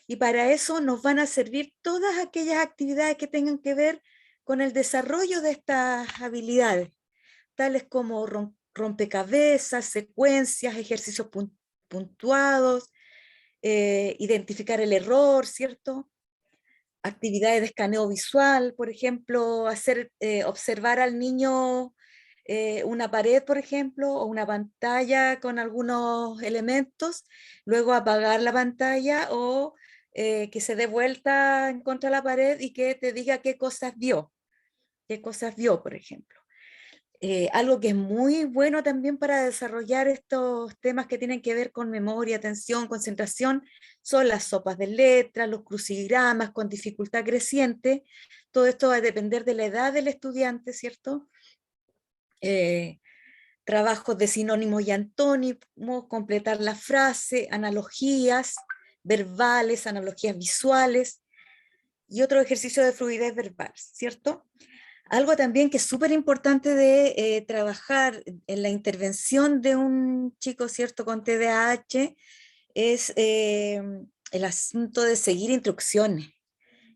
y para eso nos van a servir todas aquellas actividades que tengan que ver con el desarrollo de estas habilidades, tales como rompecabezas, secuencias, ejercicios puntuados, identificar el error, ¿cierto? Actividades de escaneo visual, por ejemplo, observar al niño una pared, por ejemplo, o una pantalla con algunos elementos, luego apagar la pantalla o que se dé vuelta en contra de la pared y que te diga qué cosas vio, por ejemplo. Algo que es muy bueno también para desarrollar estos temas que tienen que ver con memoria, atención, concentración, son las sopas de letras, los crucigramas con dificultad creciente. Todo esto va a depender de la edad del estudiante, ¿cierto? Trabajos de sinónimos y antónimos, completar la frase, analogías verbales, analogías visuales y otro ejercicio de fluidez verbal, ¿cierto? Algo también que es súper importante de trabajar en la intervención de un chico, ¿cierto?, con TDAH, es el asunto de seguir instrucciones,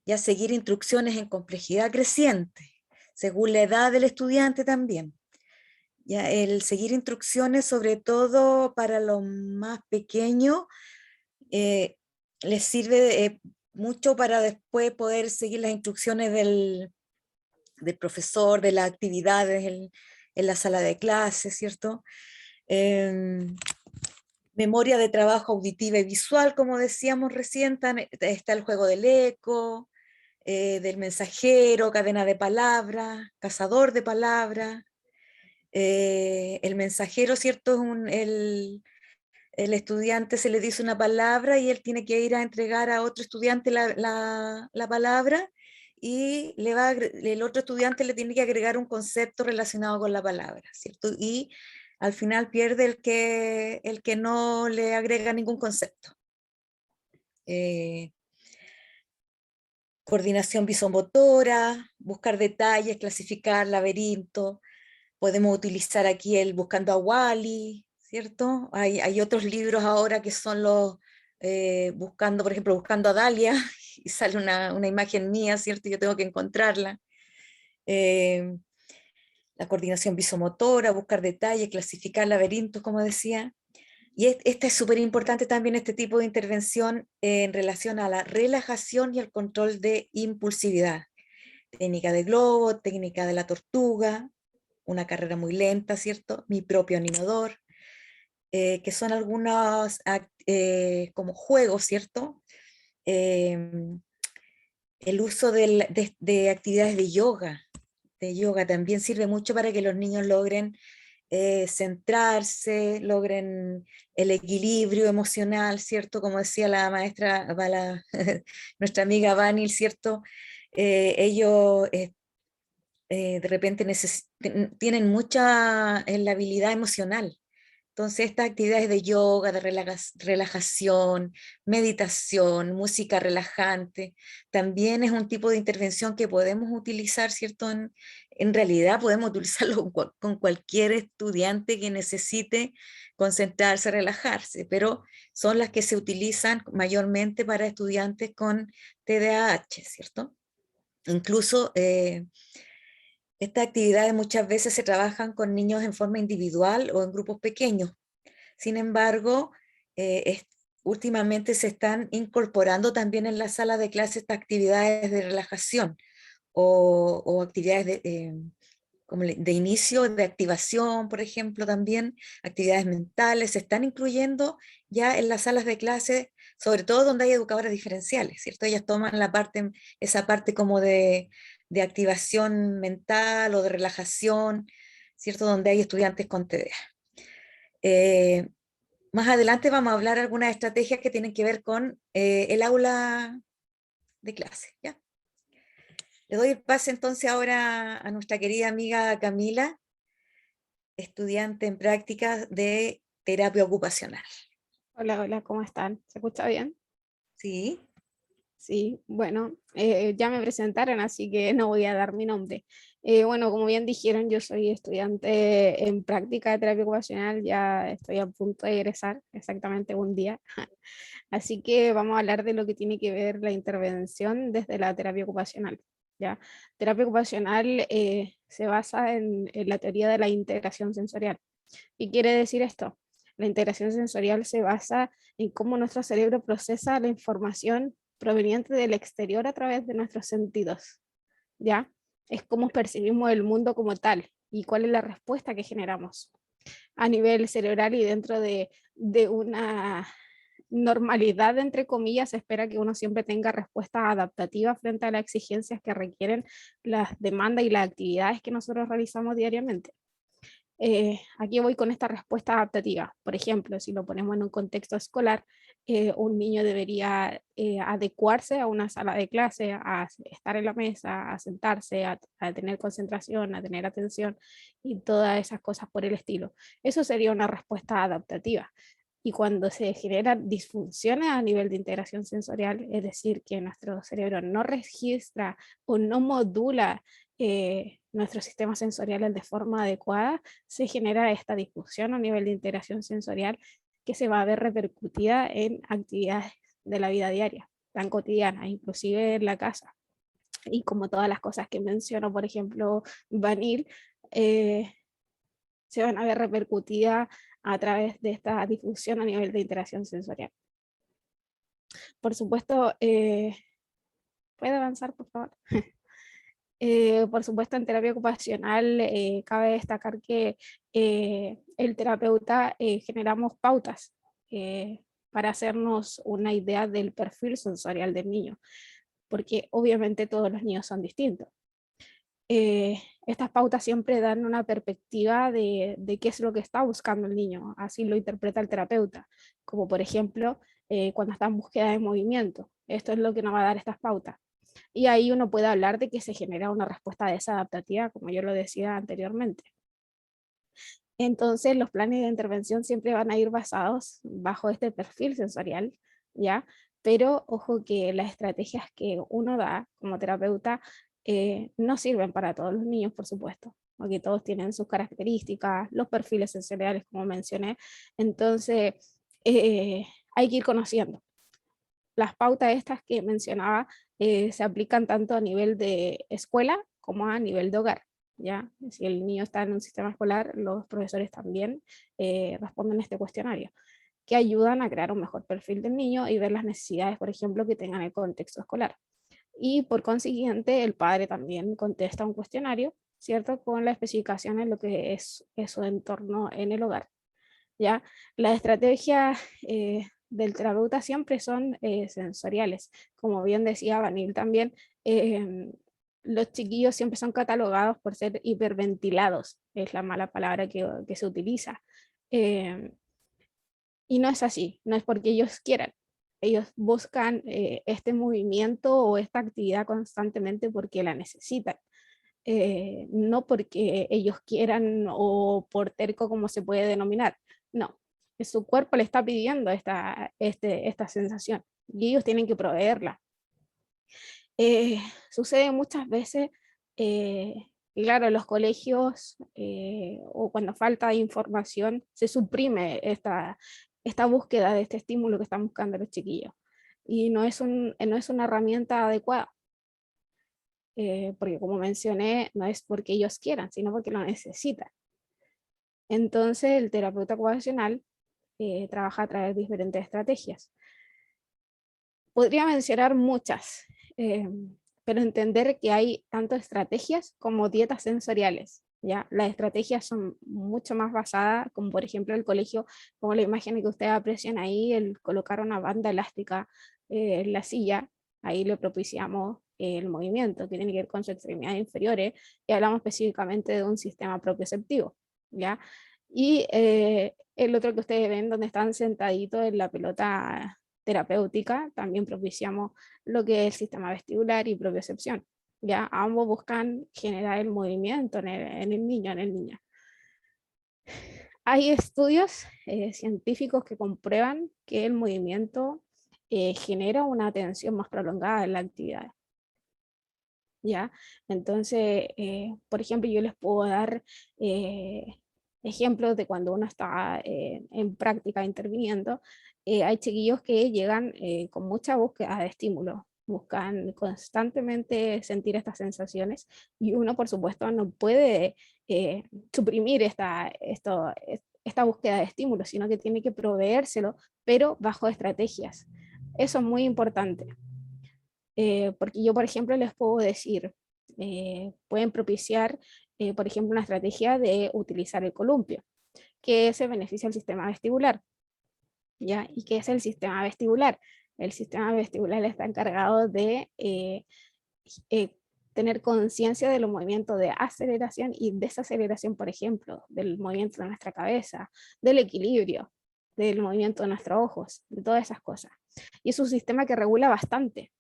ya seguir instrucciones en complejidad creciente, según la edad del estudiante también. Ya el seguir instrucciones, sobre todo para los más pequeños, les sirve mucho para después poder seguir las instrucciones del profesor, de las actividades en la sala de clases, ¿cierto? Memoria de trabajo auditiva y visual, como decíamos recién, está el juego del eco, del mensajero, cadena de palabras, cazador de palabras. El mensajero, ¿cierto? El estudiante se le dice una palabra y él tiene que ir a entregar a otro estudiante la palabra y el otro estudiante le tiene que agregar un concepto relacionado con la palabra, ¿cierto? Y al final pierde el que no le agrega ningún concepto. Coordinación visomotora, buscar detalles, clasificar, laberinto. Podemos utilizar aquí el Buscando a Wally, ¿cierto? Hay otros libros ahora que son los buscando, por ejemplo, Buscando a Dalia, y sale una imagen mía, ¿cierto? Yo tengo que encontrarla. La coordinación visomotora, buscar detalles, clasificar laberintos, como decía. Y esta es súper importante también, este tipo de intervención en relación a la relajación y el control de impulsividad. Técnica de globo, técnica de la tortuga, una carrera muy lenta, ¿cierto? Mi propio animador, que son algunos como juegos, ¿cierto? El uso de actividades de yoga también sirve mucho para que los niños logren centrarse, logren el equilibrio emocional, ¿cierto? Como decía la maestra, nuestra amiga Vanil, ¿cierto? Ellos de repente tienen mucha la habilidad emocional. Entonces, estas actividades de yoga, de relajación, meditación, música relajante, también es un tipo de intervención que podemos utilizar, ¿cierto? En realidad podemos utilizarlo con cualquier estudiante que necesite concentrarse, relajarse, pero son las que se utilizan mayormente para estudiantes con TDAH, ¿cierto? Incluso estas actividades muchas veces se trabajan con niños en forma individual o en grupos pequeños. Sin embargo, últimamente se están incorporando también en la sala de clase estas actividades de relajación o actividades como de inicio, de activación, por ejemplo, también actividades mentales, se están incluyendo ya en las salas de clase, sobre todo donde hay educadoras diferenciales, ¿cierto? Ellas toman esa parte como de activación mental o de relajación, ¿cierto? Donde hay estudiantes con TDA. Más adelante vamos a hablar algunas estrategias que tienen que ver con el aula de clase, ¿ya? Le doy el pase entonces ahora a nuestra querida amiga Camila, estudiante en práctica de terapia ocupacional. Hola, hola, ¿cómo están? ¿Se escucha bien? ¿Sí? Sí, bueno, ya me presentaron, así que no voy a dar mi nombre. Bueno, como bien dijeron, yo soy estudiante en práctica de terapia ocupacional, ya estoy a punto de egresar, exactamente un día. Así que vamos a hablar de lo que tiene que ver la intervención desde la terapia ocupacional. ¿Ya? Terapia ocupacional se basa en la teoría de la integración sensorial. ¿Qué quiere decir esto? La integración sensorial se basa en cómo nuestro cerebro procesa la información proveniente del exterior a través de nuestros sentidos, ¿ya? Es cómo percibimos el mundo como tal y cuál es la respuesta que generamos a nivel cerebral y dentro de una normalidad, entre comillas, se espera que uno siempre tenga respuestas adaptativas frente a las exigencias que requieren las demandas y las actividades que nosotros realizamos diariamente. Aquí voy con esta respuesta adaptativa. Por ejemplo, si lo ponemos en un contexto escolar, un niño debería adecuarse a una sala de clase, a estar en la mesa, a sentarse, a tener concentración, a tener atención y todas esas cosas por el estilo. Eso sería una respuesta adaptativa. Y cuando se generan disfunciones a nivel de integración sensorial, es decir, que nuestro cerebro no registra o no modula nuestros sistemas sensoriales de forma adecuada, se genera esta disfunción a nivel de integración sensorial que se va a ver repercutida en actividades de la vida diaria, tan cotidianas, inclusive en la casa. Y como todas las cosas que menciono, por ejemplo, Vanil, se van a ver repercutidas a través de esta difusión a nivel de interacción sensorial. Por supuesto, ¿puede avanzar, por favor? Por supuesto, en terapia ocupacional cabe destacar que el terapeuta generamos pautas para hacernos una idea del perfil sensorial del niño, porque obviamente todos los niños son distintos. Estas pautas siempre dan una perspectiva de qué es lo que está buscando el niño, así lo interpreta el terapeuta, como por ejemplo cuando está en búsqueda de movimiento. Esto es lo que nos va a dar estas pautas. Y ahí uno puede hablar de que se genera una respuesta desadaptativa, como yo lo decía anteriormente. Entonces los planes de intervención siempre van a ir basados bajo este perfil sensorial, ¿ya? Pero ojo que las estrategias que uno da como terapeuta no sirven para todos los niños, por supuesto, porque todos tienen sus características, los perfiles sensoriales, como mencioné. Entonces hay que ir conociendo. Las pautas estas que mencionaba se aplican tanto a nivel de escuela como a nivel de hogar. ¿Ya? Si el niño está en un sistema escolar, los profesores también responden a este cuestionario, que ayudan a crear un mejor perfil del niño y ver las necesidades, por ejemplo, que tengan el contexto escolar. Y por consiguiente, el padre también contesta un cuestionario, ¿cierto? Con la especificación de lo que es su entorno en el hogar. ¿Ya? Las estrategias del terapeuta siempre son sensoriales. Como bien decía Vanil también, los chiquillos siempre son catalogados por ser hiperventilados, es la mala palabra que se utiliza. Y no es así, no es porque ellos quieran. Ellos buscan este movimiento o esta actividad constantemente porque la necesitan. No porque ellos quieran o por terco como se puede denominar, no, su cuerpo le está pidiendo esta sensación y ellos tienen que proveerla. Sucede muchas veces, claro, en los colegios o cuando falta información se suprime esta búsqueda de este estímulo que están buscando los chiquillos y no es una herramienta adecuada. Porque como mencioné, no es porque ellos quieran, sino porque lo necesitan. Entonces el terapeuta ocupacional trabaja a través de diferentes estrategias. Podría mencionar muchas, pero entender que hay tanto estrategias como dietas sensoriales. ¿Ya? Las estrategias son mucho más basadas, como por ejemplo el colegio, como la imagen que ustedes aprecian ahí, el colocar una banda elástica en la silla, ahí le propiciamos el movimiento que tiene que ver con sus extremidades inferiores y hablamos específicamente de un sistema propioceptivo, ¿ya? Y el otro que ustedes ven donde están sentaditos en la pelota terapéutica, también propiciamos lo que es el sistema vestibular y propiocepción. ¿Ya? Ambos buscan generar el movimiento en el niño, en el niña. Hay estudios científicos que comprueban que el movimiento genera una atención más prolongada en la actividad. ¿Ya? Entonces, por ejemplo, yo les puedo dar ejemplos de cuando uno está en práctica interviniendo. Hay chiquillos que llegan con mucha búsqueda de estímulo, buscan constantemente sentir estas sensaciones y uno, por supuesto, no puede suprimir esta búsqueda de estímulo, sino que tiene que proveérselo, pero bajo estrategias. Eso es muy importante. Porque yo, por ejemplo, les puedo decir, pueden propiciar, por ejemplo, una estrategia de utilizar el columpio, que se beneficia al sistema vestibular. ¿Ya? ¿Y qué es el sistema vestibular? El sistema vestibular está encargado de tener conciencia de los movimientos de aceleración y desaceleración, por ejemplo, del movimiento de nuestra cabeza, del equilibrio, del movimiento de nuestros ojos, de todas esas cosas. Y es un sistema que regula bastante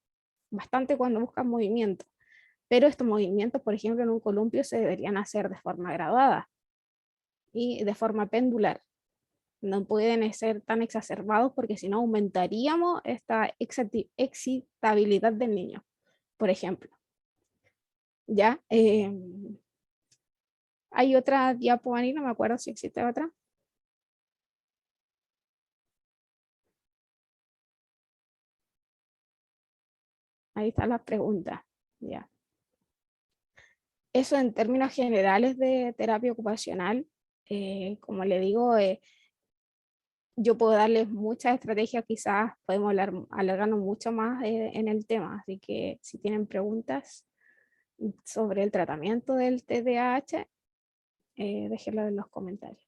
cuando buscan movimiento, pero estos movimientos, por ejemplo, en un columpio se deberían hacer de forma graduada y de forma pendular. No pueden ser tan exacerbados porque si no aumentaríamos esta excitabilidad del niño, por ejemplo. ¿Ya? Hay otra diapo, Ani, no me acuerdo si existe otra. Ahí están las preguntas. Ya. Eso en términos generales de terapia ocupacional, como le digo, yo puedo darles muchas estrategias, quizás podemos alargarnos mucho más en el tema, así que si tienen preguntas sobre el tratamiento del TDAH, déjenlo en los comentarios.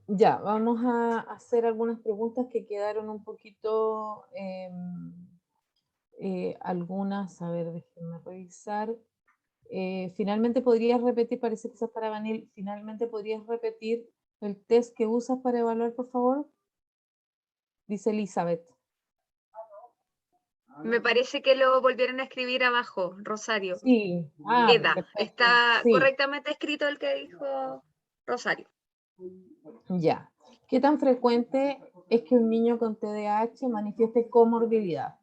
Ya, vamos a hacer algunas preguntas que quedaron un poquito, algunas, a ver, déjenme revisar. Finalmente podrías repetir, parece que eso es para Vanil, finalmente podrías repetir el test que usas para evaluar, por favor. Dice Elizabeth. Me parece que lo volvieron a escribir abajo, Rosario. Sí, Queda, perfecto. está Sí. correctamente escrito el que dijo Rosario. Ya. ¿Qué tan frecuente es que un niño con TDAH manifieste comorbilidad?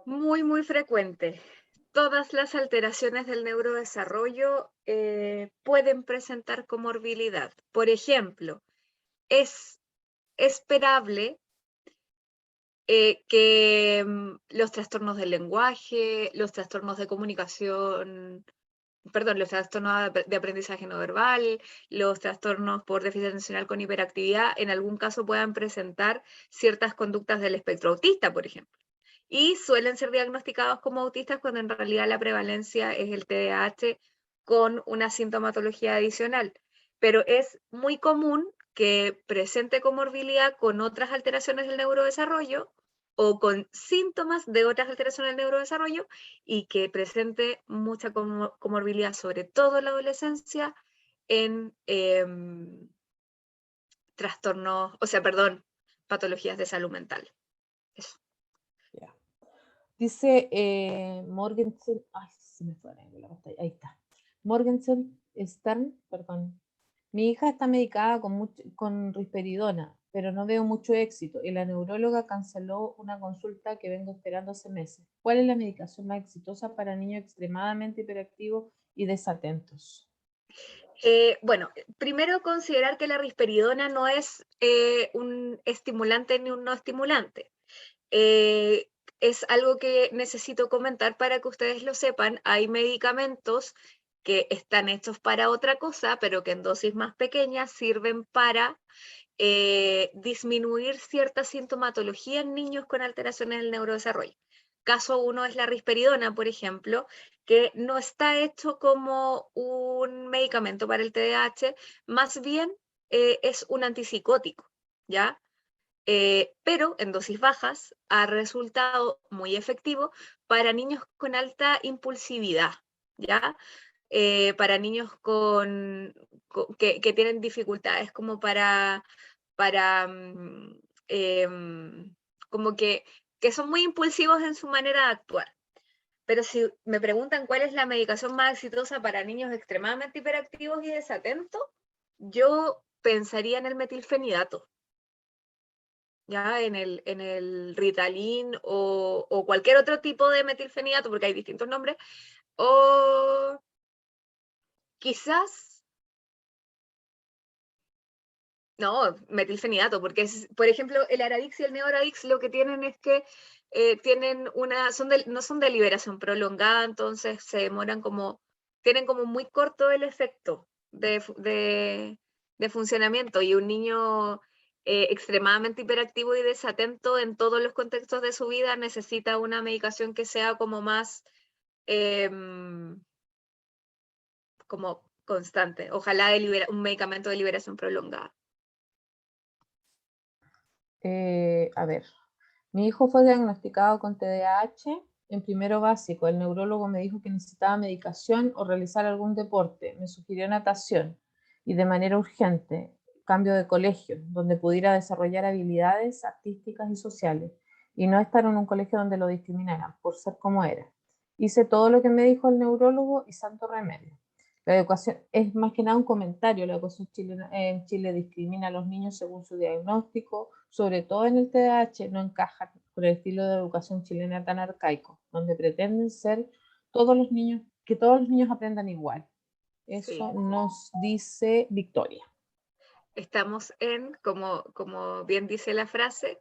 Muy, muy frecuente. Todas las alteraciones del neurodesarrollo pueden presentar comorbilidad. Por ejemplo, es esperable que los trastornos del lenguaje, los trastornos de comunicación, perdón, los trastornos de aprendizaje no verbal, los trastornos por déficit atencional con hiperactividad, en algún caso puedan presentar ciertas conductas del espectro autista, por ejemplo. Y suelen ser diagnosticados como autistas cuando en realidad la prevalencia es el TDAH con una sintomatología adicional. Pero es muy común que presente comorbilidad con otras alteraciones del neurodesarrollo o con síntomas de otras alteraciones del neurodesarrollo y que presente mucha comorbilidad, sobre todo en la adolescencia, en trastornos, o sea, perdón, patologías de salud mental. Eso. Ya. Dice Morgensen, ay, se me fue la pantalla, ahí está. Morgensen Stern, perdón. Mi hija está medicada con risperidona, pero no veo mucho éxito y la neuróloga canceló una consulta que vengo esperando hace meses. ¿Cuál es la medicación más exitosa para niños extremadamente hiperactivos y desatentos? Bueno, primero considerar que la risperidona no es un estimulante ni un no estimulante. Es algo que necesito comentar para que ustedes lo sepan. Hay medicamentos que están hechos para otra cosa, pero que en dosis más pequeñas sirven para disminuir cierta sintomatología en niños con alteraciones del neurodesarrollo. Caso uno es la risperidona, por ejemplo, que no está hecho como un medicamento para el TDAH, más bien es un antipsicótico, ¿ya? Pero en dosis bajas ha resultado muy efectivo para niños con alta impulsividad, ¿ya? Para niños que tienen dificultades como para como que son muy impulsivos en su manera de actuar. Pero si me preguntan cuál es la medicación más exitosa para niños extremadamente hiperactivos y desatentos, yo pensaría en el metilfenidato, ya en el Ritalin o cualquier otro tipo de metilfenidato, porque hay distintos nombres, o quizás, no, metilfenidato, porque es, por ejemplo, el Aradix y el Neoradix lo que tienen es que tienen no son de liberación prolongada, entonces se demoran tienen como muy corto el efecto de funcionamiento, y un niño extremadamente hiperactivo y desatento en todos los contextos de su vida necesita una medicación que sea como más como constante, ojalá un medicamento de liberación prolongada. A ver, mi hijo fue diagnosticado con TDAH en primero básico. El neurólogo me dijo que necesitaba medicación o realizar algún deporte. Me sugirió natación y de manera urgente, cambio de colegio, donde pudiera desarrollar habilidades artísticas y sociales y no estar en un colegio donde lo discriminaran por ser como era. Hice todo lo que me dijo el neurólogo y santo remedio. La educación es más que nada un comentario. La educación en Chile discrimina a los niños según su diagnóstico, sobre todo en el TDAH, no encaja con el estilo de educación chilena tan arcaico, donde pretenden ser que todos los niños aprendan igual. Eso Sí. nos dice Victoria. Estamos como bien dice la frase,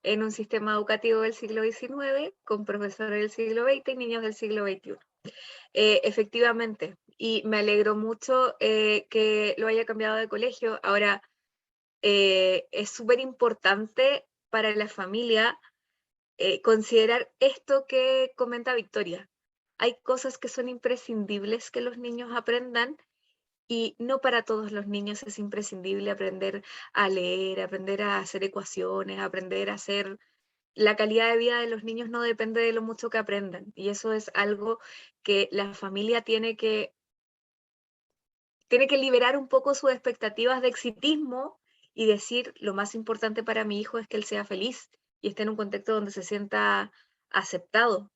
en un sistema educativo del siglo XIX, con profesores del siglo XX y niños del siglo XXI. Efectivamente, y me alegro mucho que lo haya cambiado de colegio. Ahora, es súper importante para la familia considerar esto que comenta Victoria. Hay cosas que son imprescindibles que los niños aprendan, y no para todos los niños es imprescindible aprender a leer, aprender a hacer ecuaciones, aprender a hacer... La calidad de vida de los niños no depende de lo mucho que aprendan, y eso es algo que la familia tiene que liberar un poco sus expectativas de exitismo y decir: lo más importante para mi hijo es que él sea feliz y esté en un contexto donde se sienta aceptado,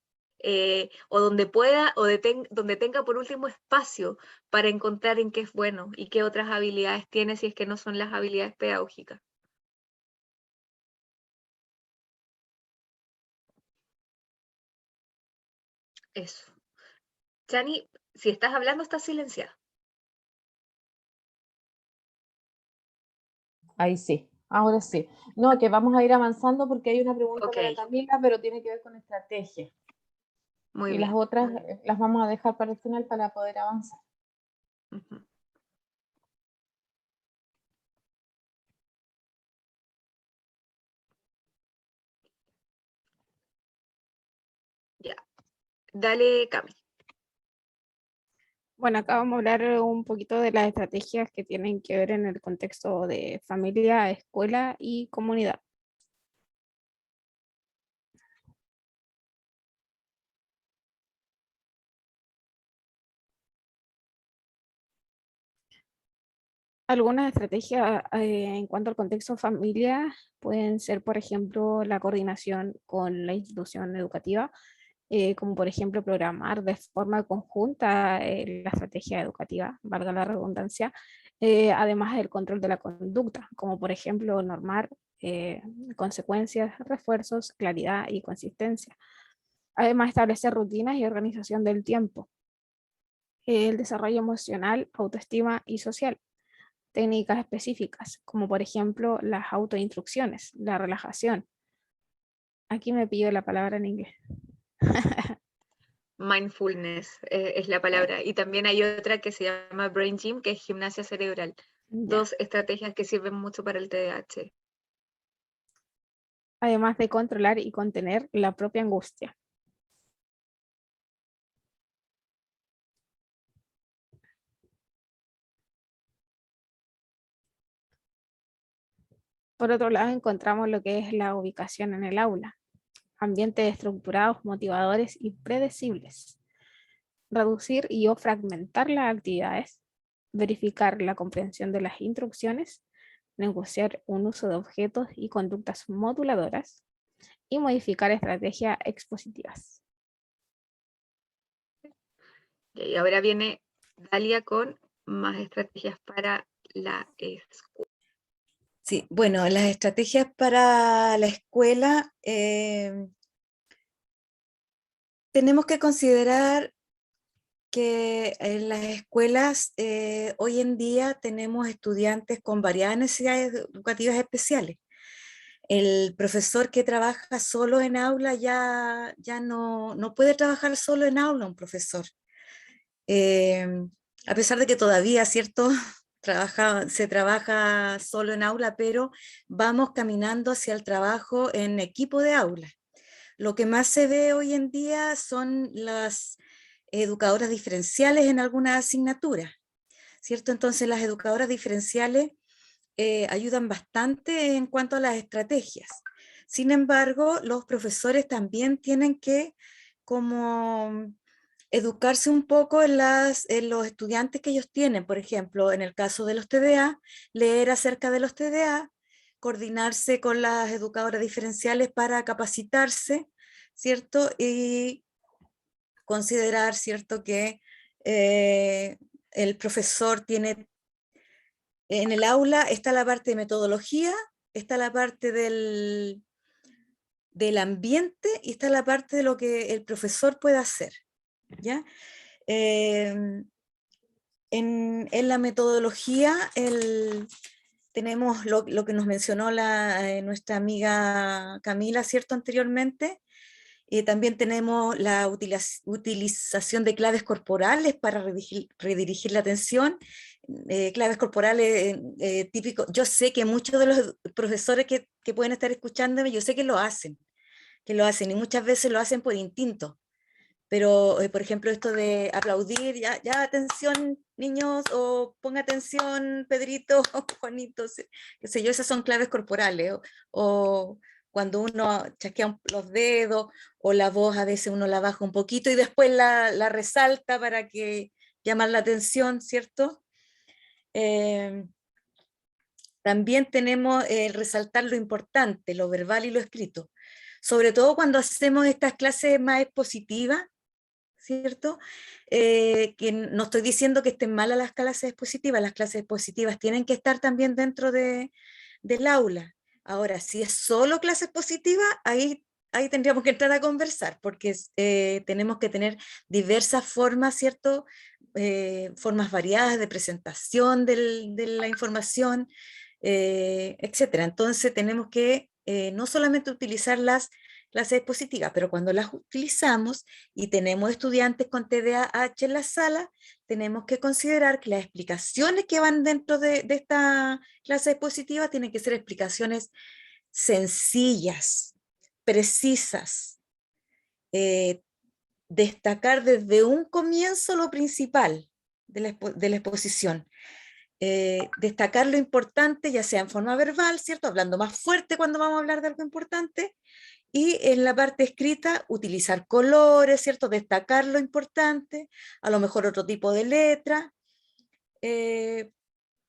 o donde pueda, o donde tenga por último espacio para encontrar en qué es bueno y qué otras habilidades tiene, si es que no son las habilidades pedagógicas. Eso. Chani, si estás hablando, estás silenciada. Ahí sí, ahora sí. No, que vamos a ir avanzando porque hay una pregunta Ok, para Camila, pero tiene que ver con estrategia. muy Y las bien. otras las vamos a dejar para el final para poder avanzar. Ujú. Ya, dale, Cami. Bueno, acá vamos a hablar un poquito de las estrategias que tienen que ver en el contexto de familia, escuela y comunidad. Algunas estrategias en cuanto al contexto familia pueden ser, por ejemplo, la coordinación con la institución educativa, como por ejemplo programar de forma conjunta la estrategia educativa, valga la redundancia, además del control de la conducta, como por ejemplo normar consecuencias, refuerzos, claridad y consistencia. Además, establecer rutinas y organización del tiempo, el desarrollo emocional, autoestima y social. Técnicas específicas, como por ejemplo las autoinstrucciones, la relajación. Aquí me pido la palabra en inglés. Mindfulness es la palabra. Y también hay otra que se llama Brain Gym, que es gimnasia cerebral. Ya. Dos estrategias que sirven mucho para el TDAH. Además de controlar y contener la propia angustia. Por otro lado, encontramos lo que es la ubicación en el aula. Ambientes estructurados, motivadores y predecibles. Reducir y o fragmentar las actividades. Verificar la comprensión de las instrucciones. Negociar un uso de objetos y conductas moduladoras. Y modificar estrategias expositivas. Y ahora viene Dalia con más estrategias para la escuela. Sí, bueno, las estrategias para la escuela, tenemos que considerar que en las escuelas hoy en día tenemos estudiantes con variadas necesidades educativas especiales. El profesor que trabaja solo en aula ya no puede trabajar solo en aula un profesor. Eh, a pesar de que todavía, ¿cierto? Se trabaja solo en aula, pero vamos caminando hacia el trabajo en equipo de aula. Lo que más se ve hoy en día son las educadoras diferenciales en algunas asignaturas, ¿cierto? Entonces las educadoras diferenciales ayudan bastante en cuanto a las estrategias. Sin embargo, los profesores también tienen que como educarse un poco en los estudiantes que ellos tienen. Por ejemplo, en el caso de los TDA, leer acerca de los TDA, coordinarse con las educadoras diferenciales para capacitarse, ¿cierto? Y considerar, ¿cierto?, que el profesor tiene, en el aula está la parte de metodología, está la parte del ambiente y está la parte de lo que el profesor puede hacer, ¿ya? En la metodología tenemos lo que nos mencionó nuestra amiga Camila, ¿cierto?, anteriormente. También tenemos la utilización de claves corporales para redirigir la atención. Claves corporales típicos. Yo sé que muchos de los profesores que pueden estar escuchándome, yo sé que lo hacen, y muchas veces lo hacen por instinto. Pero, por ejemplo, esto de aplaudir, ya atención niños, o ponga atención Pedrito, o Juanito, qué sé yo, esas son claves corporales, o cuando uno chasquea los dedos, o la voz a veces uno la baja un poquito y después la resalta para llamar la atención, ¿cierto? También tenemos resaltar lo importante, lo verbal y lo escrito, sobre todo cuando hacemos estas clases más expositivas, ¿cierto? Que no estoy diciendo que estén malas las clases expositivas tienen que estar también dentro del aula. Ahora, si es solo clase expositiva, ahí tendríamos que entrar a conversar, porque tenemos que tener diversas formas, ¿cierto? Formas variadas de presentación de la información, etcétera. Entonces tenemos que no solamente utilizar las clases expositivas, pero cuando las utilizamos y tenemos estudiantes con TDAH en la sala, tenemos que considerar que las explicaciones que van dentro de esta clase expositiva tienen que ser explicaciones sencillas, precisas, destacar desde un comienzo lo principal de la exposición. Destacar lo importante, ya sea en forma verbal, ¿cierto? Hablando más fuerte cuando vamos a hablar de algo importante, y en la parte escrita, utilizar colores, ¿cierto? Destacar lo importante, a lo mejor otro tipo de letra,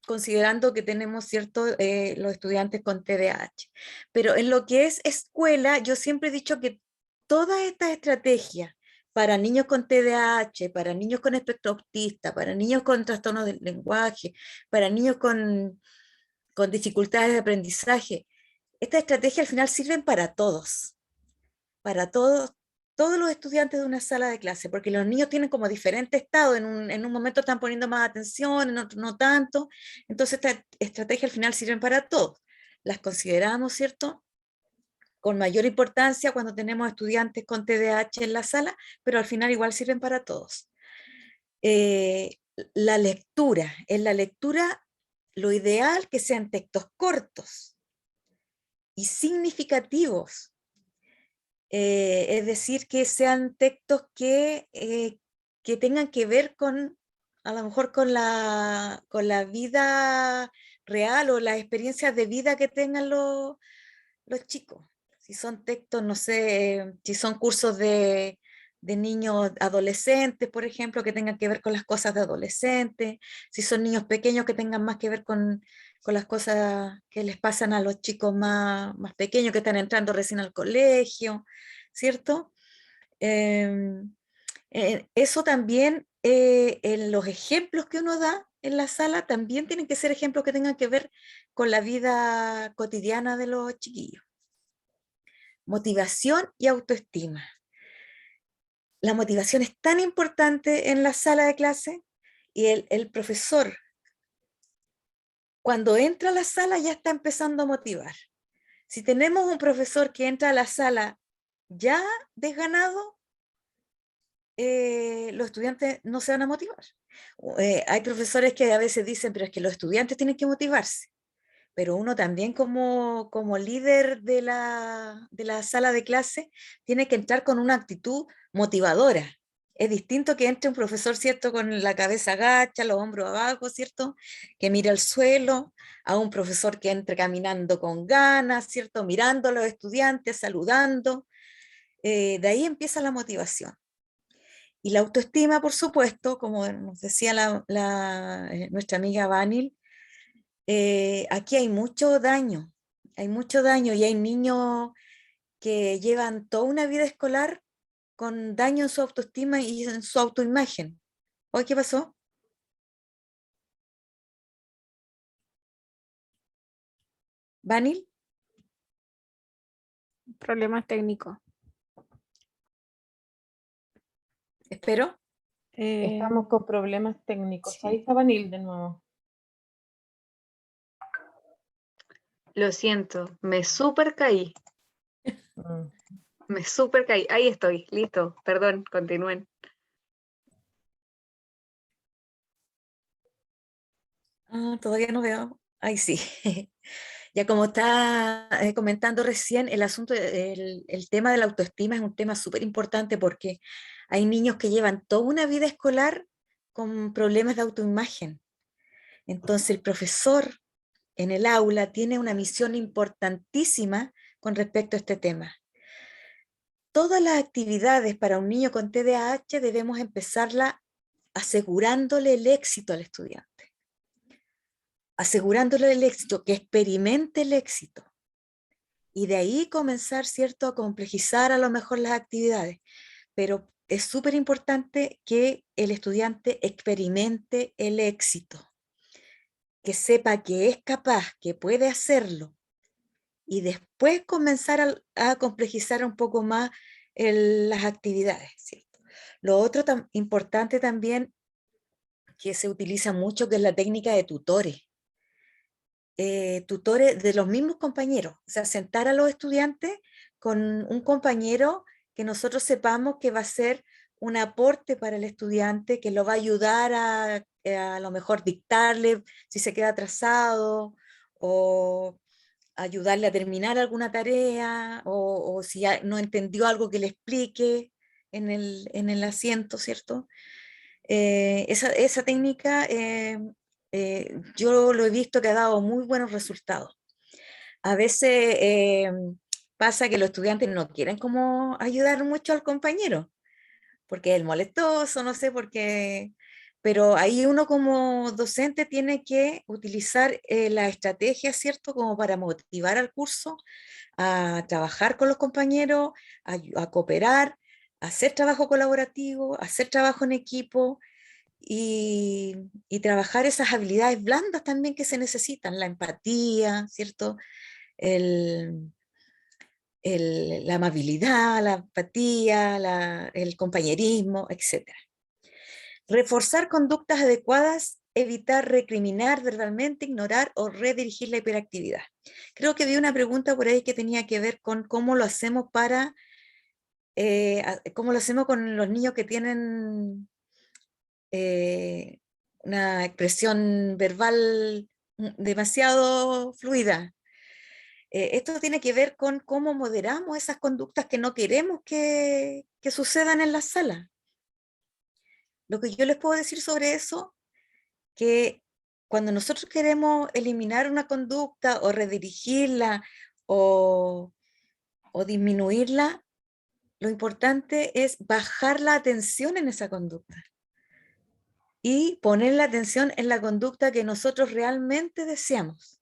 considerando que tenemos, ¿cierto?, los estudiantes con TDAH. Pero en lo que es escuela, yo siempre he dicho que todas estas estrategias para niños con TDAH, para niños con espectro autista, para niños con trastornos del lenguaje, para niños con dificultades de aprendizaje, estas estrategias al final sirven para todos, todos los estudiantes de una sala de clase, porque los niños tienen como diferente estado, en un momento están poniendo más atención, en otro no tanto, entonces estas estrategias al final sirven para todos. Las consideramos, ¿cierto?, con mayor importancia cuando tenemos estudiantes con TDAH en la sala, pero al final igual sirven para todos. La lectura, en la lectura lo ideal que sean textos cortos y significativos, es decir, que sean textos que tengan que ver a lo mejor con la vida real o las experiencias de vida que tengan los chicos. Si son textos, no sé, si son cursos de niños adolescentes, por ejemplo, que tengan que ver con las cosas de adolescentes, si son niños pequeños que tengan más que ver con las cosas que les pasan a los chicos más pequeños que están entrando recién al colegio, ¿cierto? Eso también en los ejemplos que uno da en la sala también tienen que ser ejemplos que tengan que ver con la vida cotidiana de los chiquillos. Motivación y autoestima. La motivación es tan importante en la sala de clase y el profesor, cuando entra a la sala, ya está empezando a motivar. Si tenemos un profesor que entra a la sala ya desganado, los estudiantes no se van a motivar. Hay profesores que a veces dicen, pero es que los estudiantes tienen que motivarse. Pero uno también como líder de la sala de clase tiene que entrar con una actitud motivadora. Es distinto que entre un profesor, ¿cierto?, con la cabeza agacha, los hombros abajo, ¿cierto?, que mira al suelo, a un profesor que entre caminando con ganas, ¿cierto?, mirando a los estudiantes, saludando. De ahí empieza la motivación. Y la autoestima, por supuesto, como nos decía nuestra amiga Vanil, aquí hay mucho daño y hay niños que llevan toda una vida escolar con daño en su autoestima y en su autoimagen. ¿Hoy qué pasó? ¿Vanil? Problemas técnicos. Espero. Estamos con problemas técnicos. Sí. Ahí está Vanil de nuevo. Lo siento, me super caí. Mm. Me super caí. Ahí estoy, listo. Perdón, continúen. Todavía no veo. Ahí sí. Ya como está comentando recién, el asunto, el tema de la autoestima es un tema súper importante porque hay niños que llevan toda una vida escolar con problemas de autoimagen. Entonces el profesor en el aula tiene una misión importantísima con respecto a este tema. Todas las actividades para un niño con TDAH debemos empezarla asegurándole el éxito al estudiante. Asegurándole el éxito, que experimente el éxito. Y de ahí comenzar, ¿cierto?, a complejizar a lo mejor las actividades. Pero es súper importante que el estudiante experimente el éxito, que sepa que es capaz, que puede hacerlo, y después comenzar a complejizar un poco más las actividades, ¿cierto? Lo otro importante también que se utiliza mucho, que es la técnica de tutores. Tutores de los mismos compañeros, o sea, sentar a los estudiantes con un compañero que nosotros sepamos que va a ser un aporte para el estudiante, que lo va a ayudar a lo mejor dictarle si se queda atrasado, o ayudarle a terminar alguna tarea, o si no entendió algo que le explique en el asiento, ¿cierto? Esa técnica yo lo he visto que ha dado muy buenos resultados. A veces pasa que los estudiantes no quieren como ayudar mucho al compañero, porque es molestoso, no sé por qué, pero ahí uno como docente tiene que utilizar la estrategia, ¿cierto?, como para motivar al curso a trabajar con los compañeros, a cooperar, a hacer trabajo colaborativo, a hacer trabajo en equipo, y trabajar esas habilidades blandas también que se necesitan, la empatía, ¿cierto? La amabilidad, la empatía, el compañerismo, etc. Reforzar conductas adecuadas, evitar recriminar verbalmente, ignorar o redirigir la hiperactividad. Creo que vi una pregunta por ahí que tenía que ver con cómo lo hacemos cómo lo hacemos con los niños que tienen una expresión verbal demasiado fluida. Esto tiene que ver con cómo moderamos esas conductas que no queremos que sucedan en la sala. Lo que yo les puedo decir sobre eso, que cuando nosotros queremos eliminar una conducta o redirigirla o disminuirla, lo importante es bajar la atención en esa conducta y poner la atención en la conducta que nosotros realmente deseamos.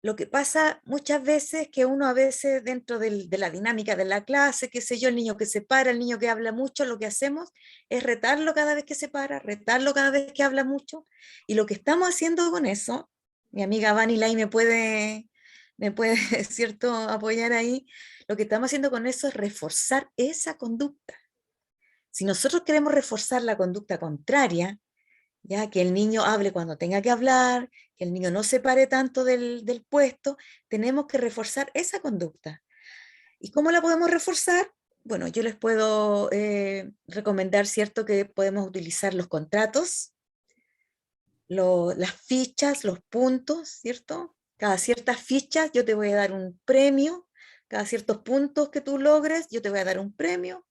Lo que pasa muchas veces que uno a veces dentro de la dinámica de la clase, qué sé yo, el niño que se para, el niño que habla mucho, lo que hacemos es retarlo cada vez que se para, retarlo cada vez que habla mucho. Y lo que estamos haciendo con eso, mi amiga Vanilla ahí me puede, ¿cierto?, apoyar ahí. Lo que estamos haciendo con eso es reforzar esa conducta. Si nosotros queremos reforzar la conducta contraria, ya que el niño hable cuando tenga que hablar, que el niño no se pare tanto del puesto, tenemos que reforzar esa conducta. ¿Y cómo la podemos reforzar? Bueno, yo les puedo recomendar, ¿cierto?, que podemos utilizar los contratos, las fichas, los puntos, ¿cierto? Cada ciertas fichas yo te voy a dar un premio, cada ciertos puntos que tú logres yo te voy a dar un premio.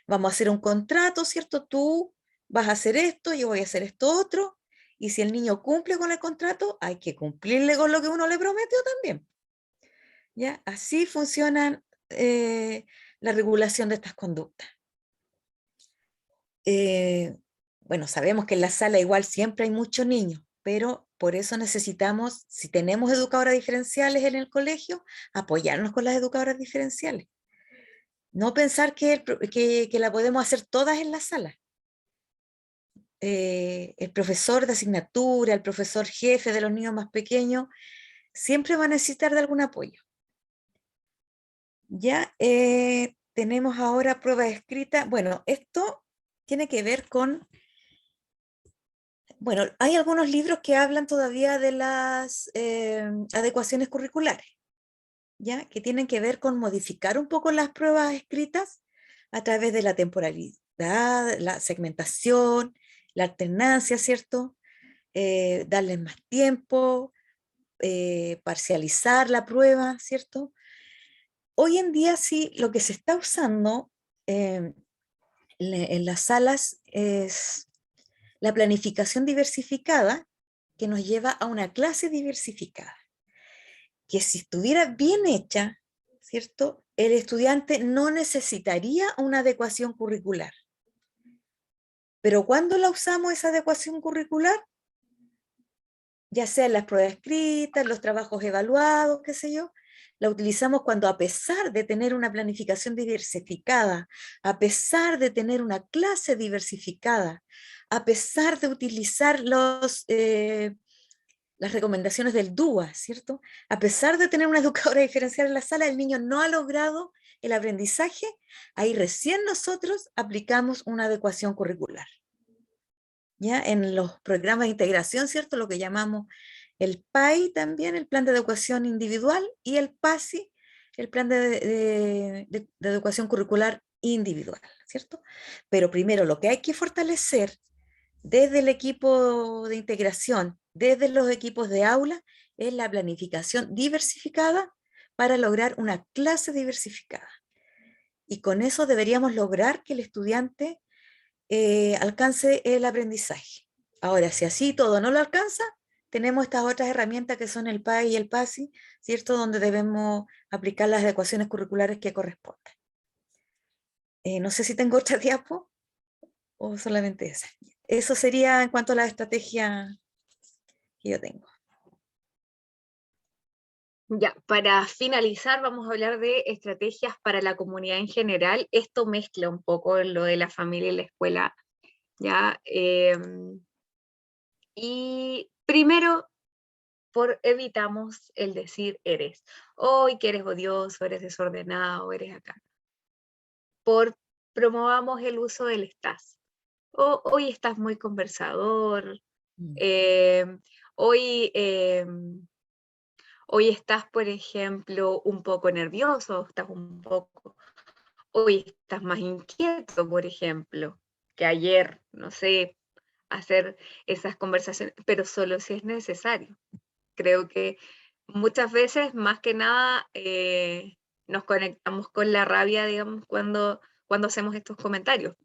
Vamos a hacer un contrato, ¿cierto? Tú vas a hacer esto, yo voy a hacer esto otro, y si el niño cumple con el contrato, hay que cumplirle con lo que uno le prometió también. ¿Ya? Así funciona la regulación de estas conductas. Bueno, sabemos que en la sala igual siempre hay muchos niños, pero por eso necesitamos, si tenemos educadoras diferenciales en el colegio, apoyarnos con las educadoras diferenciales. No pensar que la podemos hacer todas en la sala. El profesor de asignatura, el profesor jefe de los niños más pequeños, siempre va a necesitar de algún apoyo. Ya tenemos ahora prueba escrita. Bueno, esto tiene que ver con... Bueno, hay algunos libros que hablan todavía de las adecuaciones curriculares, ¿ya? Que tienen que ver con modificar un poco las pruebas escritas a través de la temporalidad, la segmentación, la alternancia, ¿cierto? Darles más tiempo, parcializar la prueba, ¿cierto? Hoy en día sí, lo que se está usando en las salas es la planificación diversificada, que nos lleva a una clase diversificada, que si estuviera bien hecha, ¿cierto?, el estudiante no necesitaría una adecuación curricular. Pero ¿cuándo la usamos esa adecuación curricular? Ya sea en las pruebas escritas, los trabajos evaluados, qué sé yo, la utilizamos cuando, a pesar de tener una planificación diversificada, a pesar de tener una clase diversificada, a pesar de utilizar las recomendaciones del DUA, ¿cierto? A pesar de tener una educadora diferencial en la sala, el niño no ha logrado el aprendizaje, ahí recién nosotros aplicamos una adecuación curricular. ¿Ya? En los programas de integración, ¿cierto? Lo que llamamos el PAI también, el Plan de Educación Individual, y el PASI, el Plan de Educación Curricular Individual, ¿cierto? Pero primero lo que hay que fortalecer desde el equipo de integración, desde los equipos de aula, es la planificación diversificada para lograr una clase diversificada. Y con eso deberíamos lograr que el estudiante alcance el aprendizaje. Ahora, si así todo no lo alcanza, tenemos estas otras herramientas que son el PAI y el PASI, ¿cierto?, donde debemos aplicar las adecuaciones curriculares que correspondan. No sé si tengo otra diapo o solamente esa. Eso sería en cuanto a la estrategia que yo tengo. Ya, para finalizar vamos a hablar de estrategias para la comunidad en general. Esto mezcla un poco lo de la familia y la escuela, ¿ya? Y primero, evitamos el decir eres. Hoy que eres odioso, eres desordenado, eres acá. Promovamos el uso del estás. Hoy estás muy conversador. Hoy... Hoy estás, por ejemplo, un poco nervioso, hoy estás más inquieto, por ejemplo, que ayer, no sé, hacer esas conversaciones, pero solo si es necesario. Creo que muchas veces, más que nada, nos conectamos con la rabia, digamos, cuando hacemos estos comentarios.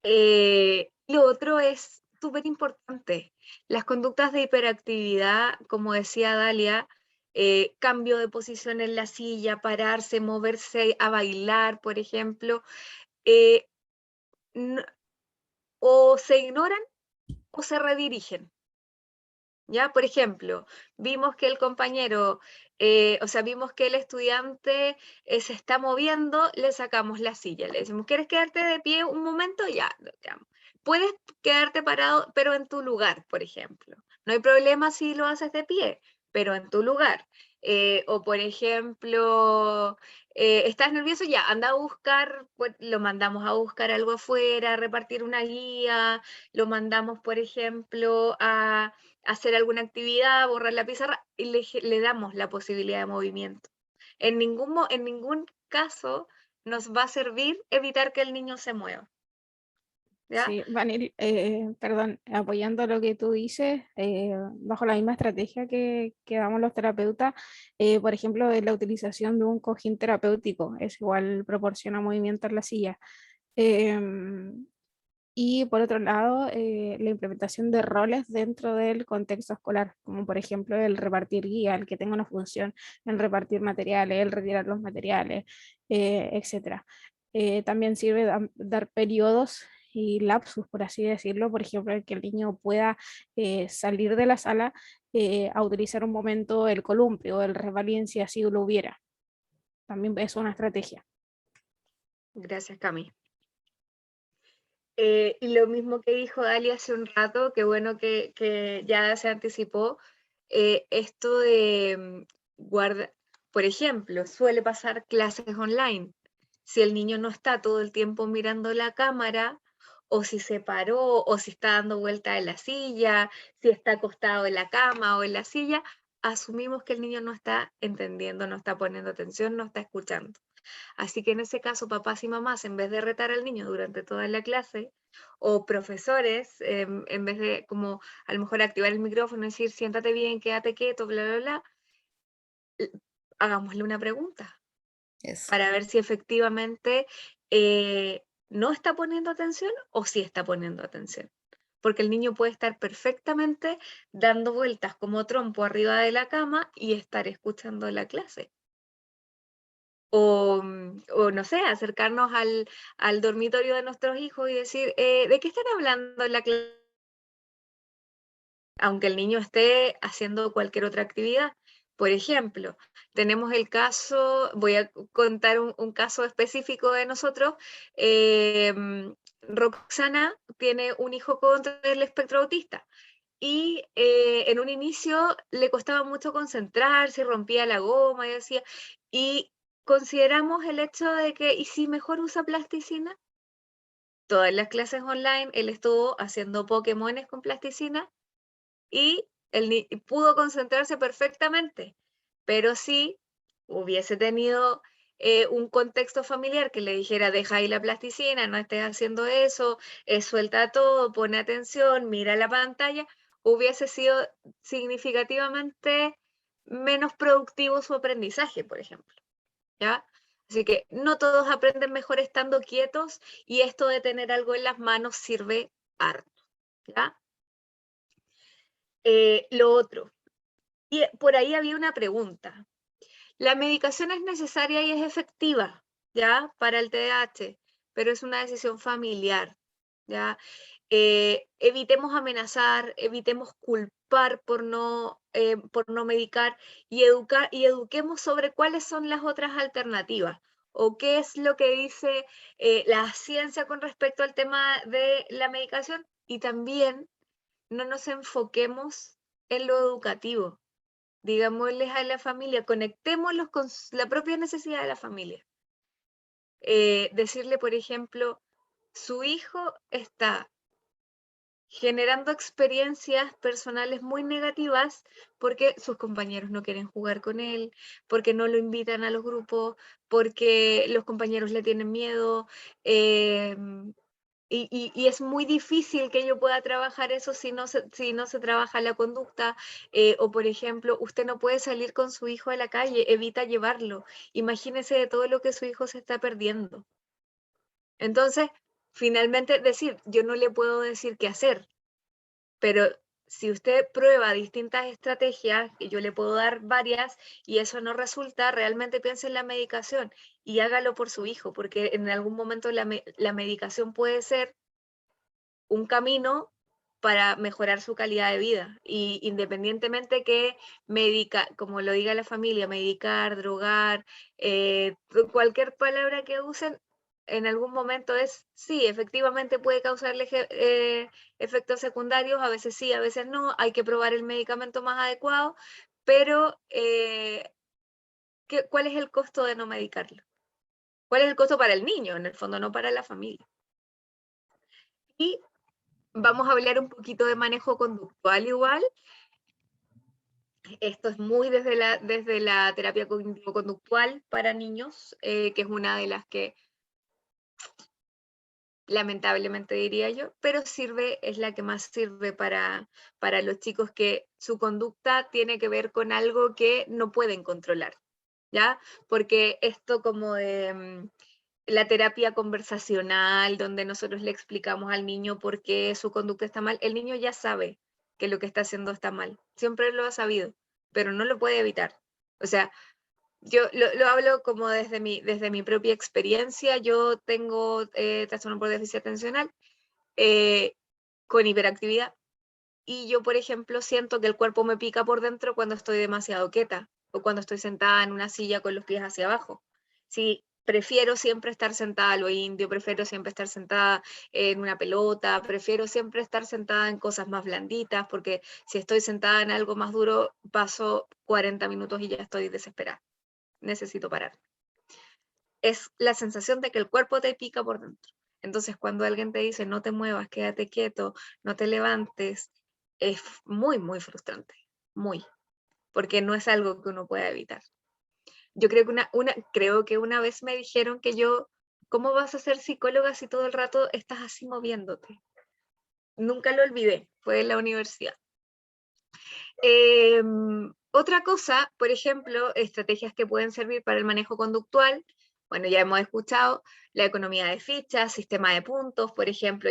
Lo otro es súper importante. Las conductas de hiperactividad, como decía Dalia, cambio de posición en la silla, pararse, moverse a bailar, por ejemplo, o se ignoran o se redirigen. ¿Ya? Por ejemplo, vimos que el compañero, vimos que el estudiante se está moviendo, le sacamos la silla, le decimos, ¿quieres quedarte de pie un momento? Ya, lo quedamos. Puedes quedarte parado, pero en tu lugar, por ejemplo. No hay problema si lo haces de pie, pero en tu lugar. O por ejemplo, ¿estás nervioso? Ya, anda a buscar, pues, lo mandamos a buscar algo afuera, a repartir una guía, lo mandamos, por ejemplo, a hacer alguna actividad, borrar la pizarra y le damos la posibilidad de movimiento. En ningún caso nos va a servir evitar que el niño se mueva. ¿Ya? Sí, Vanil, perdón, apoyando lo que tú dices, bajo la misma estrategia que damos los terapeutas, por ejemplo, la utilización de un cojín terapéutico, es igual, proporciona movimiento en la silla. Em, y por otro lado, la implementación de roles dentro del contexto escolar, como por ejemplo el repartir guía, el que tenga una función, el repartir materiales, el retirar los materiales, etc. También sirve dar periodos y lapsus, por así decirlo, por ejemplo, el que el niño pueda salir de la sala a utilizar un momento el columpio o el resbalín si así lo hubiera. También es una estrategia. Gracias, Cami. Y lo mismo que dijo Dali hace un rato, qué bueno que ya se anticipó, esto de por ejemplo, suele pasar clases online. Si el niño no está todo el tiempo mirando la cámara, o si se paró, o si está dando vuelta en la silla, si está acostado en la cama o en la silla, asumimos que el niño no está entendiendo, no está poniendo atención, no está escuchando. Así que en ese caso, papás y mamás, en vez de retar al niño durante toda la clase, o profesores, en vez de como a lo mejor activar el micrófono y decir, siéntate bien, quédate quieto, bla, bla, bla, hagámosle una pregunta Eso. para ver si efectivamente no está poniendo atención o si está poniendo atención. Porque el niño puede estar perfectamente dando vueltas como trompo arriba de la cama y estar escuchando la clase. O no sé, acercarnos al dormitorio de nuestros hijos y decir, ¿de qué están hablando en la clase? Aunque el niño esté haciendo cualquier otra actividad. Por ejemplo, tenemos el caso, voy a contar un caso específico de nosotros. Roxana tiene un hijo con el espectro autista y en un inicio le costaba mucho concentrarse, rompía la goma y decía, y consideramos el hecho de que, ¿y si mejor usa plasticina? Todas las clases online él estuvo haciendo Pokémones con plasticina y él pudo concentrarse perfectamente, pero si hubiese tenido un contexto familiar que le dijera, deja ahí la plasticina, no estés haciendo eso, suelta todo, pone atención, mira la pantalla, hubiese sido significativamente menos productivo su aprendizaje, por ejemplo. ¿Ya? Así que no todos aprenden mejor estando quietos y esto de tener algo en las manos sirve harto. ¿Ya? Lo otro, y por ahí había una pregunta. La medicación es necesaria y es efectiva, ¿ya? Para el TDAH, pero es una decisión familiar, ¿ya? Evitemos amenazar, evitemos culpar por no medicar y eduquemos sobre cuáles son las otras alternativas o qué es lo que dice la ciencia con respecto al tema de la medicación y también no nos enfoquemos en lo educativo. Digámosles a la familia, conectémoslos con la propia necesidad de la familia. Decirle, por ejemplo, su hijo está generando experiencias personales muy negativas porque sus compañeros no quieren jugar con él, porque no lo invitan a los grupos, porque los compañeros le tienen miedo. Y es muy difícil que yo pueda trabajar eso si no se trabaja la conducta. O, por ejemplo, usted no puede salir con su hijo a la calle, evita llevarlo. Imagínese de todo lo que su hijo se está perdiendo. Entonces, finalmente, yo no le puedo decir qué hacer, pero si usted prueba distintas estrategias, que yo le puedo dar varias, y eso no resulta, realmente piense en la medicación y hágalo por su hijo, porque en algún momento la medicación puede ser un camino para mejorar su calidad de vida. Y independientemente que como lo diga la familia, medicar, drogar, cualquier palabra que usen, en algún momento sí, efectivamente puede causarle efectos secundarios, a veces sí, a veces no, hay que probar el medicamento más adecuado, pero ¿cuál es el costo de no medicarlo? ¿Cuál es el costo para el niño, en el fondo, no para la familia? Y vamos a hablar un poquito de manejo conductual igual. Esto es muy desde la terapia cognitivo-conductual para niños, que es una de las que lamentablemente diría yo, pero es la que más sirve para los chicos que su conducta tiene que ver con algo que no pueden controlar, ¿ya? Porque esto como de la terapia conversacional, donde nosotros le explicamos al niño por qué su conducta está mal, el niño ya sabe que lo que está haciendo está mal, siempre lo ha sabido, pero no lo puede evitar. O sea, yo lo hablo como desde mi propia experiencia. Yo tengo trastorno por déficit atencional con hiperactividad, y yo, por ejemplo, siento que el cuerpo me pica por dentro cuando estoy demasiado quieta o cuando estoy sentada en una silla con los pies hacia abajo. Sí, prefiero siempre estar sentada a lo indio, prefiero siempre estar sentada en una pelota, prefiero siempre estar sentada en cosas más blanditas, porque si estoy sentada en algo más duro, paso 40 minutos y ya estoy desesperada. Necesito parar. Es la sensación de que el cuerpo te pica por dentro. Entonces, cuando alguien te dice, no te muevas, quédate quieto, no te levantes, es muy, muy frustrante, muy, porque no es algo que uno pueda evitar. Yo creo que una vez me dijeron que ¿cómo vas a ser psicóloga si todo el rato estás así moviéndote? Nunca lo olvidé, fue en la universidad. Otra cosa, por ejemplo, estrategias que pueden servir para el manejo conductual. Bueno, ya hemos escuchado la economía de fichas, sistema de puntos, por ejemplo,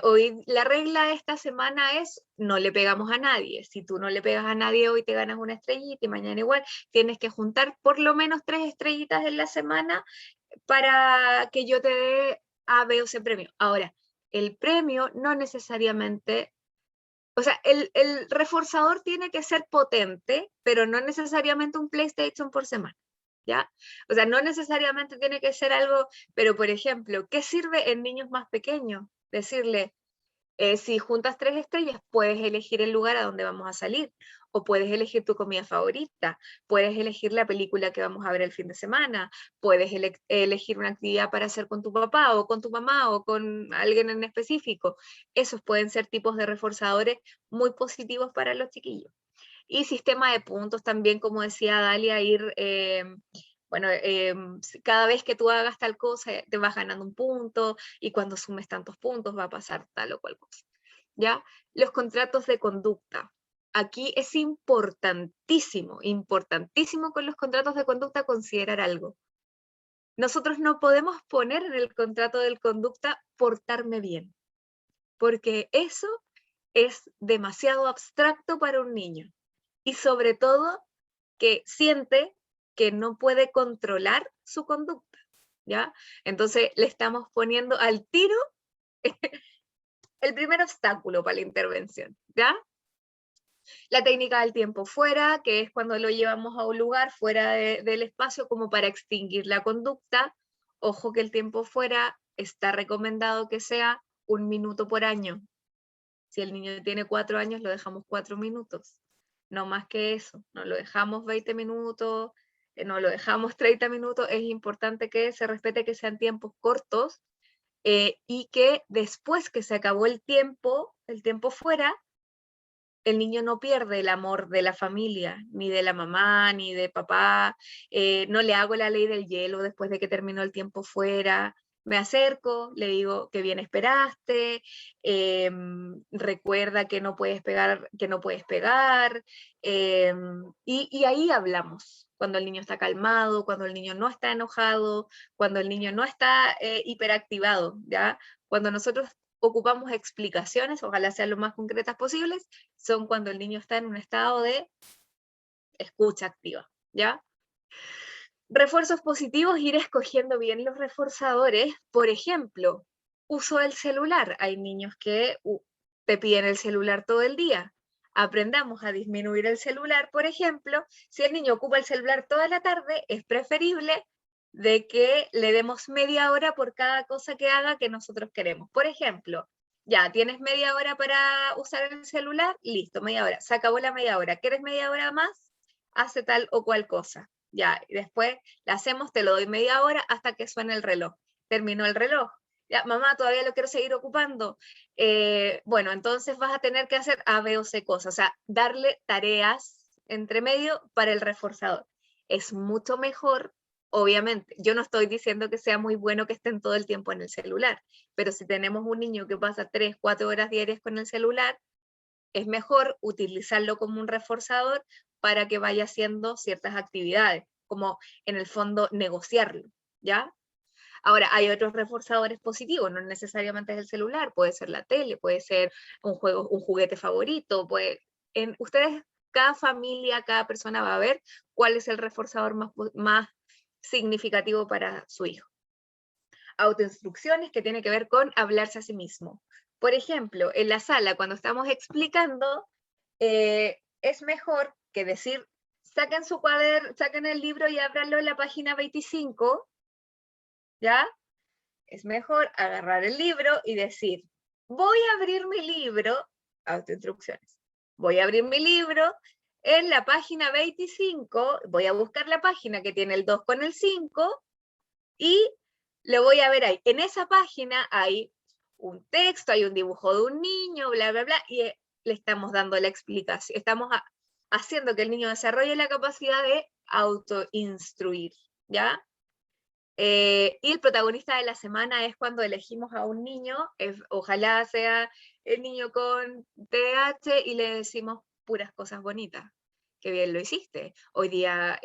hoy la regla de esta semana es no le pegamos a nadie. Si tú no le pegas a nadie hoy te ganas una estrellita y mañana igual, tienes que juntar por lo menos 3 estrellitas en la semana para que yo te dé A, B o C premio. Ahora, el premio no necesariamente... O sea, el reforzador tiene que ser potente, pero no necesariamente un PlayStation por semana, ¿ya? O sea, no necesariamente tiene que ser algo, pero por ejemplo, ¿qué sirve en niños más pequeños? Decirle, si juntas 3 estrellas, puedes elegir el lugar a donde vamos a salir, o puedes elegir tu comida favorita, puedes elegir la película que vamos a ver el fin de semana, puedes elegir una actividad para hacer con tu papá, o con tu mamá, o con alguien en específico. Esos pueden ser tipos de reforzadores muy positivos para los chiquillos. Y sistema de puntos también, como decía Dalia, cada vez que tú hagas tal cosa, te vas ganando un punto, y cuando sumes tantos puntos va a pasar tal o cual cosa, ¿ya? Los contratos de conducta. Aquí es importantísimo, importantísimo con los contratos de conducta considerar algo. Nosotros no podemos poner en el contrato de conducta portarme bien, porque eso es demasiado abstracto para un niño. Y sobre todo, que siente que no puede controlar su conducta, ¿ya? Entonces le estamos poniendo al tiro el primer obstáculo para la intervención, ¿ya? La técnica del tiempo fuera, que es cuando lo llevamos a un lugar fuera del espacio como para extinguir la conducta. Ojo que el tiempo fuera está recomendado que sea 1 minuto por año. Si el niño tiene 4 años, lo dejamos 4 minutos. No más que eso, no lo dejamos 20 minutos, no lo dejamos 30 minutos. Es importante que se respete que sean tiempos cortos, y que después que se acabó el tiempo fuera, el niño no pierde el amor de la familia, ni de la mamá, ni de papá. No le hago la ley del hielo después de que terminó el tiempo fuera. Me acerco, le digo que bien esperaste, recuerda que no puedes pegar, y ahí hablamos. Cuando el niño está calmado, cuando el niño no está enojado, cuando el niño no está hiperactivado, ¿ya? Cuando nosotros ocupamos explicaciones, ojalá sean lo más concretas posibles, son cuando el niño está en un estado de escucha activa, ¿ya? Refuerzos positivos, ir escogiendo bien los reforzadores. Por ejemplo, uso del celular. Hay niños que te piden el celular todo el día. Aprendamos a disminuir el celular, por ejemplo. Si el niño ocupa el celular toda la tarde, es preferible de que le demos media hora por cada cosa que haga que nosotros queremos. Por ejemplo, ya, ¿tienes media hora para usar el celular? Listo, media hora. Se acabó la media hora. ¿Quieres media hora más? Hace tal o cual cosa. Ya, y después la hacemos, te lo doy media hora hasta que suene el reloj. Terminó el reloj. Ya, mamá, todavía lo quiero seguir ocupando. Bueno, entonces vas a tener que hacer A, B o C cosas. O sea, darle tareas entre medio para el reforzador. Es mucho mejor, obviamente. Yo no estoy diciendo que sea muy bueno que estén todo el tiempo en el celular, pero si tenemos un niño que pasa 3, 4 horas diarias con el celular, es mejor utilizarlo como un reforzador para que vaya haciendo ciertas actividades, como en el fondo negociarlo, ¿ya? Ahora, hay otros reforzadores positivos, no necesariamente es el celular, puede ser la tele, puede ser un juego, un juguete favorito, ustedes, cada familia, cada persona va a ver cuál es el reforzador más significativo para su hijo. Autoinstrucciones, que tiene que ver con hablarse a sí mismo. Por ejemplo, en la sala, cuando estamos explicando, es mejor que decir, saquen su cuaderno, saquen el libro y ábranlo en la página 25, ¿ya? Es mejor agarrar el libro y decir, voy a abrir mi libro, autoinstrucciones, voy a abrir mi libro en la página 25, voy a buscar la página que tiene el 2 con el 5 y lo voy a ver ahí. En esa página hay un texto, hay un dibujo de un niño, bla, bla, bla, y le estamos dando la explicación. Estamos haciendo que el niño desarrolle la capacidad de autoinstruir, ¿ya? Y el protagonista de la semana es cuando elegimos a un niño, ojalá sea el niño con TDAH, y le decimos puras cosas bonitas. Qué bien lo hiciste. Hoy día,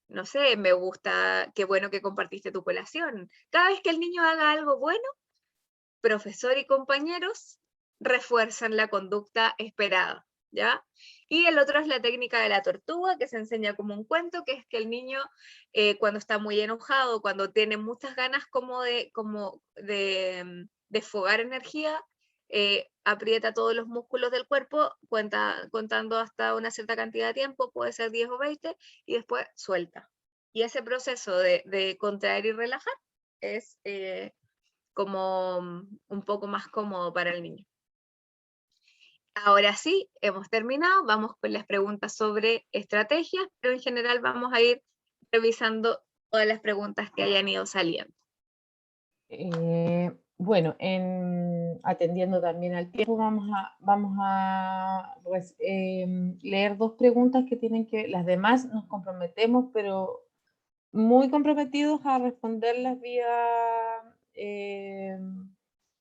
no sé, me gusta, qué bueno que compartiste tu colación. Cada vez que el niño haga algo bueno, profesor y compañeros refuerzan la conducta esperada, ¿ya? Y el otro es la técnica de la tortuga, que se enseña como un cuento, que es que el niño, cuando está muy enojado, cuando tiene muchas ganas como de desfogar energía, aprieta todos los músculos del cuerpo, contando hasta una cierta cantidad de tiempo, puede ser 10 o 20, y después suelta. Y ese proceso de contraer y relajar es como un poco más cómodo para el niño. Ahora sí, hemos terminado, vamos con las preguntas sobre estrategias, pero en general vamos a ir revisando todas las preguntas que hayan ido saliendo. Bueno, atendiendo también al tiempo, vamos a leer dos preguntas que tienen que, las demás nos comprometemos, pero muy comprometidos a responderlas vía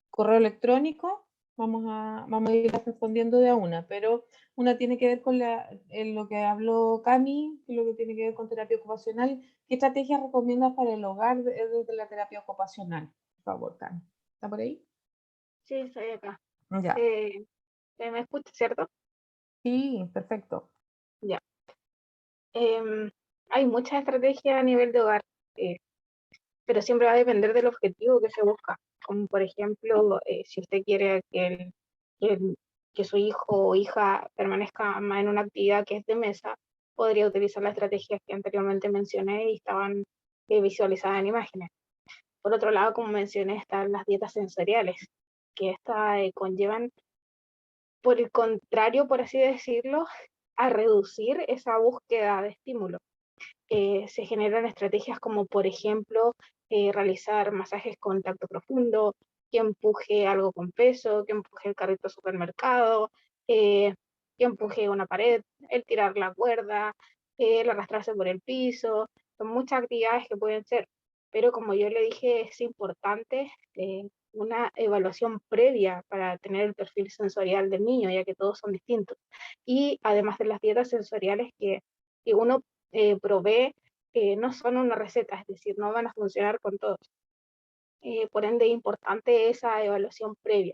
correo electrónico. Vamos a ir respondiendo de a una, pero una tiene que ver con lo que habló Cami, lo que tiene que ver con terapia ocupacional. ¿Qué estrategias recomiendas para el hogar desde la terapia ocupacional? Por favor, Cami. ¿Está por ahí? Sí, estoy acá. Ya. ¿Me escuchas, cierto? Sí, perfecto. Ya. Hay muchas estrategias a nivel de hogar, pero siempre va a depender del objetivo que se busca. Como por ejemplo, si usted quiere que su hijo o hija permanezca más en una actividad que es de mesa, podría utilizar las estrategias que anteriormente mencioné y estaban visualizadas en imágenes. Por otro lado, como mencioné, están las dietas sensoriales, que estas conllevan, por el contrario, por así decirlo, a reducir esa búsqueda de estímulo. Se generan estrategias como, por ejemplo, realizar masajes con tacto profundo, que empuje algo con peso, que empuje el carrito al supermercado, que empuje una pared, el tirar la cuerda, el arrastrarse por el piso. Son muchas actividades que pueden ser, pero como yo le dije, es importante una evaluación previa para tener el perfil sensorial del niño, ya que todos son distintos. Y además de las dietas sensoriales que uno provee, no son una receta, es decir, no van a funcionar con todos. Por ende, es importante esa evaluación previa.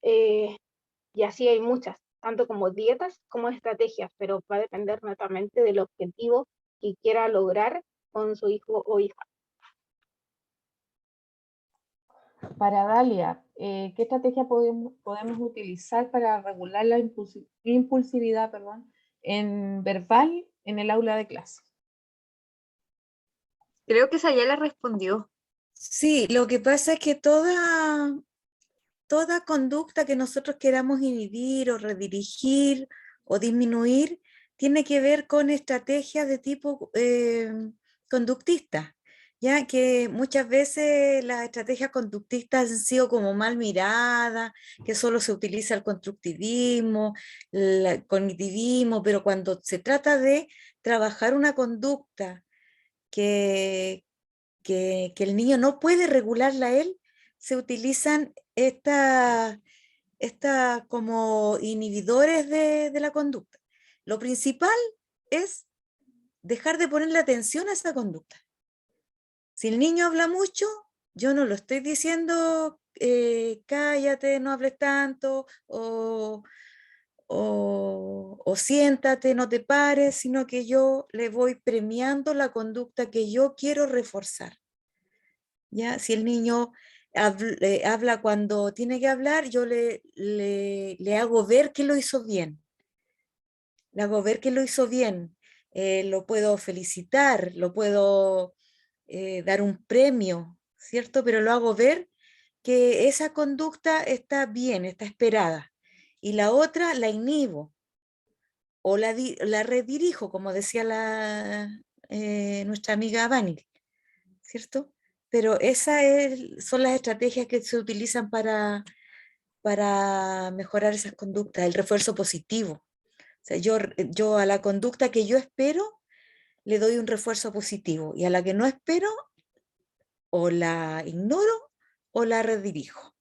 Y así hay muchas, tanto como dietas como estrategias, pero va a depender netamente del objetivo que quiera lograr con su hijo o hija. Para Dalia, ¿qué estrategia podemos utilizar para regular la impulsividad, en verbal en el aula de clase? Creo que esa ya la respondió. Sí, lo que pasa es que toda conducta que nosotros queramos inhibir o redirigir o disminuir tiene que ver con estrategias de tipo conductista, ya que muchas veces las estrategias conductistas han sido como mal miradas, que solo se utiliza el constructivismo, el cognitivismo, pero cuando se trata de trabajar una conducta que el niño no puede regularla él, se utilizan estas como inhibidores de la conducta. Lo principal es dejar de ponerle atención a esa conducta. Si el niño habla mucho, yo no lo estoy diciendo cállate, no hables tanto, o siéntate, no te pares, sino que yo le voy premiando la conducta que yo quiero reforzar. ¿Ya? Si el niño habla cuando tiene que hablar, yo le hago ver que lo hizo bien. Le hago ver que lo hizo bien. Lo puedo felicitar, lo puedo dar un premio, ¿cierto? Pero lo hago ver que esa conducta está bien, está esperada. Y la otra la inhibo o la redirijo, como decía nuestra amiga Vani, ¿cierto? Pero esas son las estrategias que se utilizan para mejorar esas conductas, el refuerzo positivo. O sea, yo a la conducta que yo espero le doy un refuerzo positivo y a la que no espero o la ignoro o la redirijo.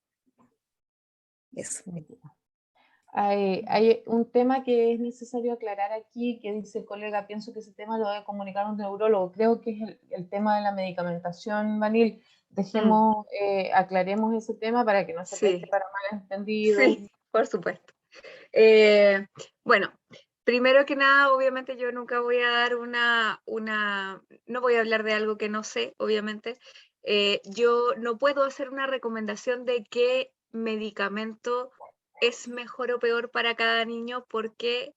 Eso. Hay un tema que es necesario aclarar aquí, que dice el colega, pienso que ese tema lo debe comunicar un neurólogo. Creo que es el tema de la medicamentación, Vanil. Dejemos, aclaremos ese tema para que no se preste para malentendidos. Sí, por supuesto. Bueno, primero que nada, obviamente yo nunca voy a dar no voy a hablar de algo que no sé, obviamente. Yo no puedo hacer una recomendación de qué medicamento es mejor o peor para cada niño porque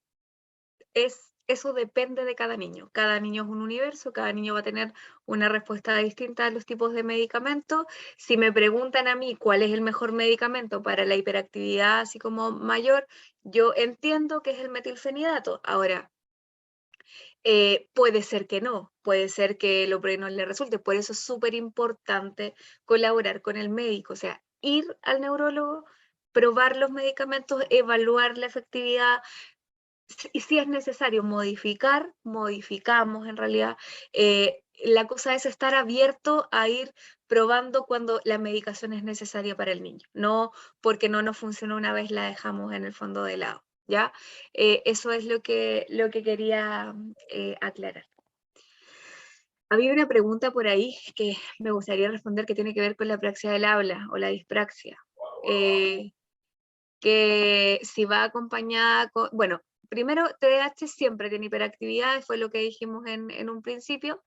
eso depende de cada niño. Cada niño es un universo, cada niño va a tener una respuesta distinta a los tipos de medicamentos. Si me preguntan a mí cuál es el mejor medicamento para la hiperactividad así como mayor, yo entiendo que es el metilfenidato. Ahora, puede ser que no, puede ser que lo no le resulte. Por eso es súper importante colaborar con el médico, o sea, ir al neurólogo, probar los medicamentos, evaluar la efectividad, y si es necesario modificar, modificamos en realidad. La cosa es estar abierto a ir probando cuando la medicación es necesaria para el niño, no porque no nos funcionó una vez la dejamos en el fondo de lado, ¿ya? Eso es lo que quería aclarar. Había una pregunta por ahí que me gustaría responder que tiene que ver con la apraxia del habla o la dispraxia. Que si va acompañada con, bueno, primero TDAH siempre tiene hiperactividad, fue lo que dijimos en un principio.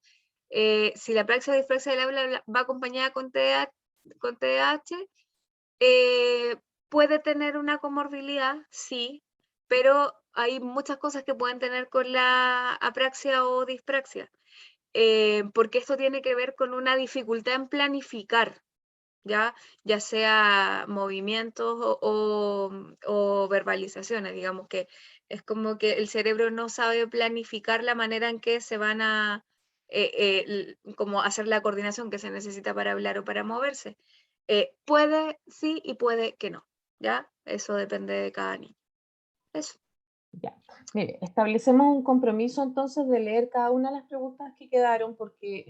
Si la apraxia o dispraxia del habla va acompañada con TDAH, puede tener una comorbilidad, sí, pero hay muchas cosas que pueden tener con la apraxia o dispraxia, porque esto tiene que ver con una dificultad en planificar, ya sea movimientos o verbalizaciones, digamos que es como que el cerebro no sabe planificar la manera en que se van a como hacer la coordinación que se necesita para hablar o para moverse. Puede sí y puede que no, ¿ya? Eso depende de cada niño. Eso. Ya. Mire, establecemos un compromiso entonces de leer cada una de las preguntas que quedaron, porque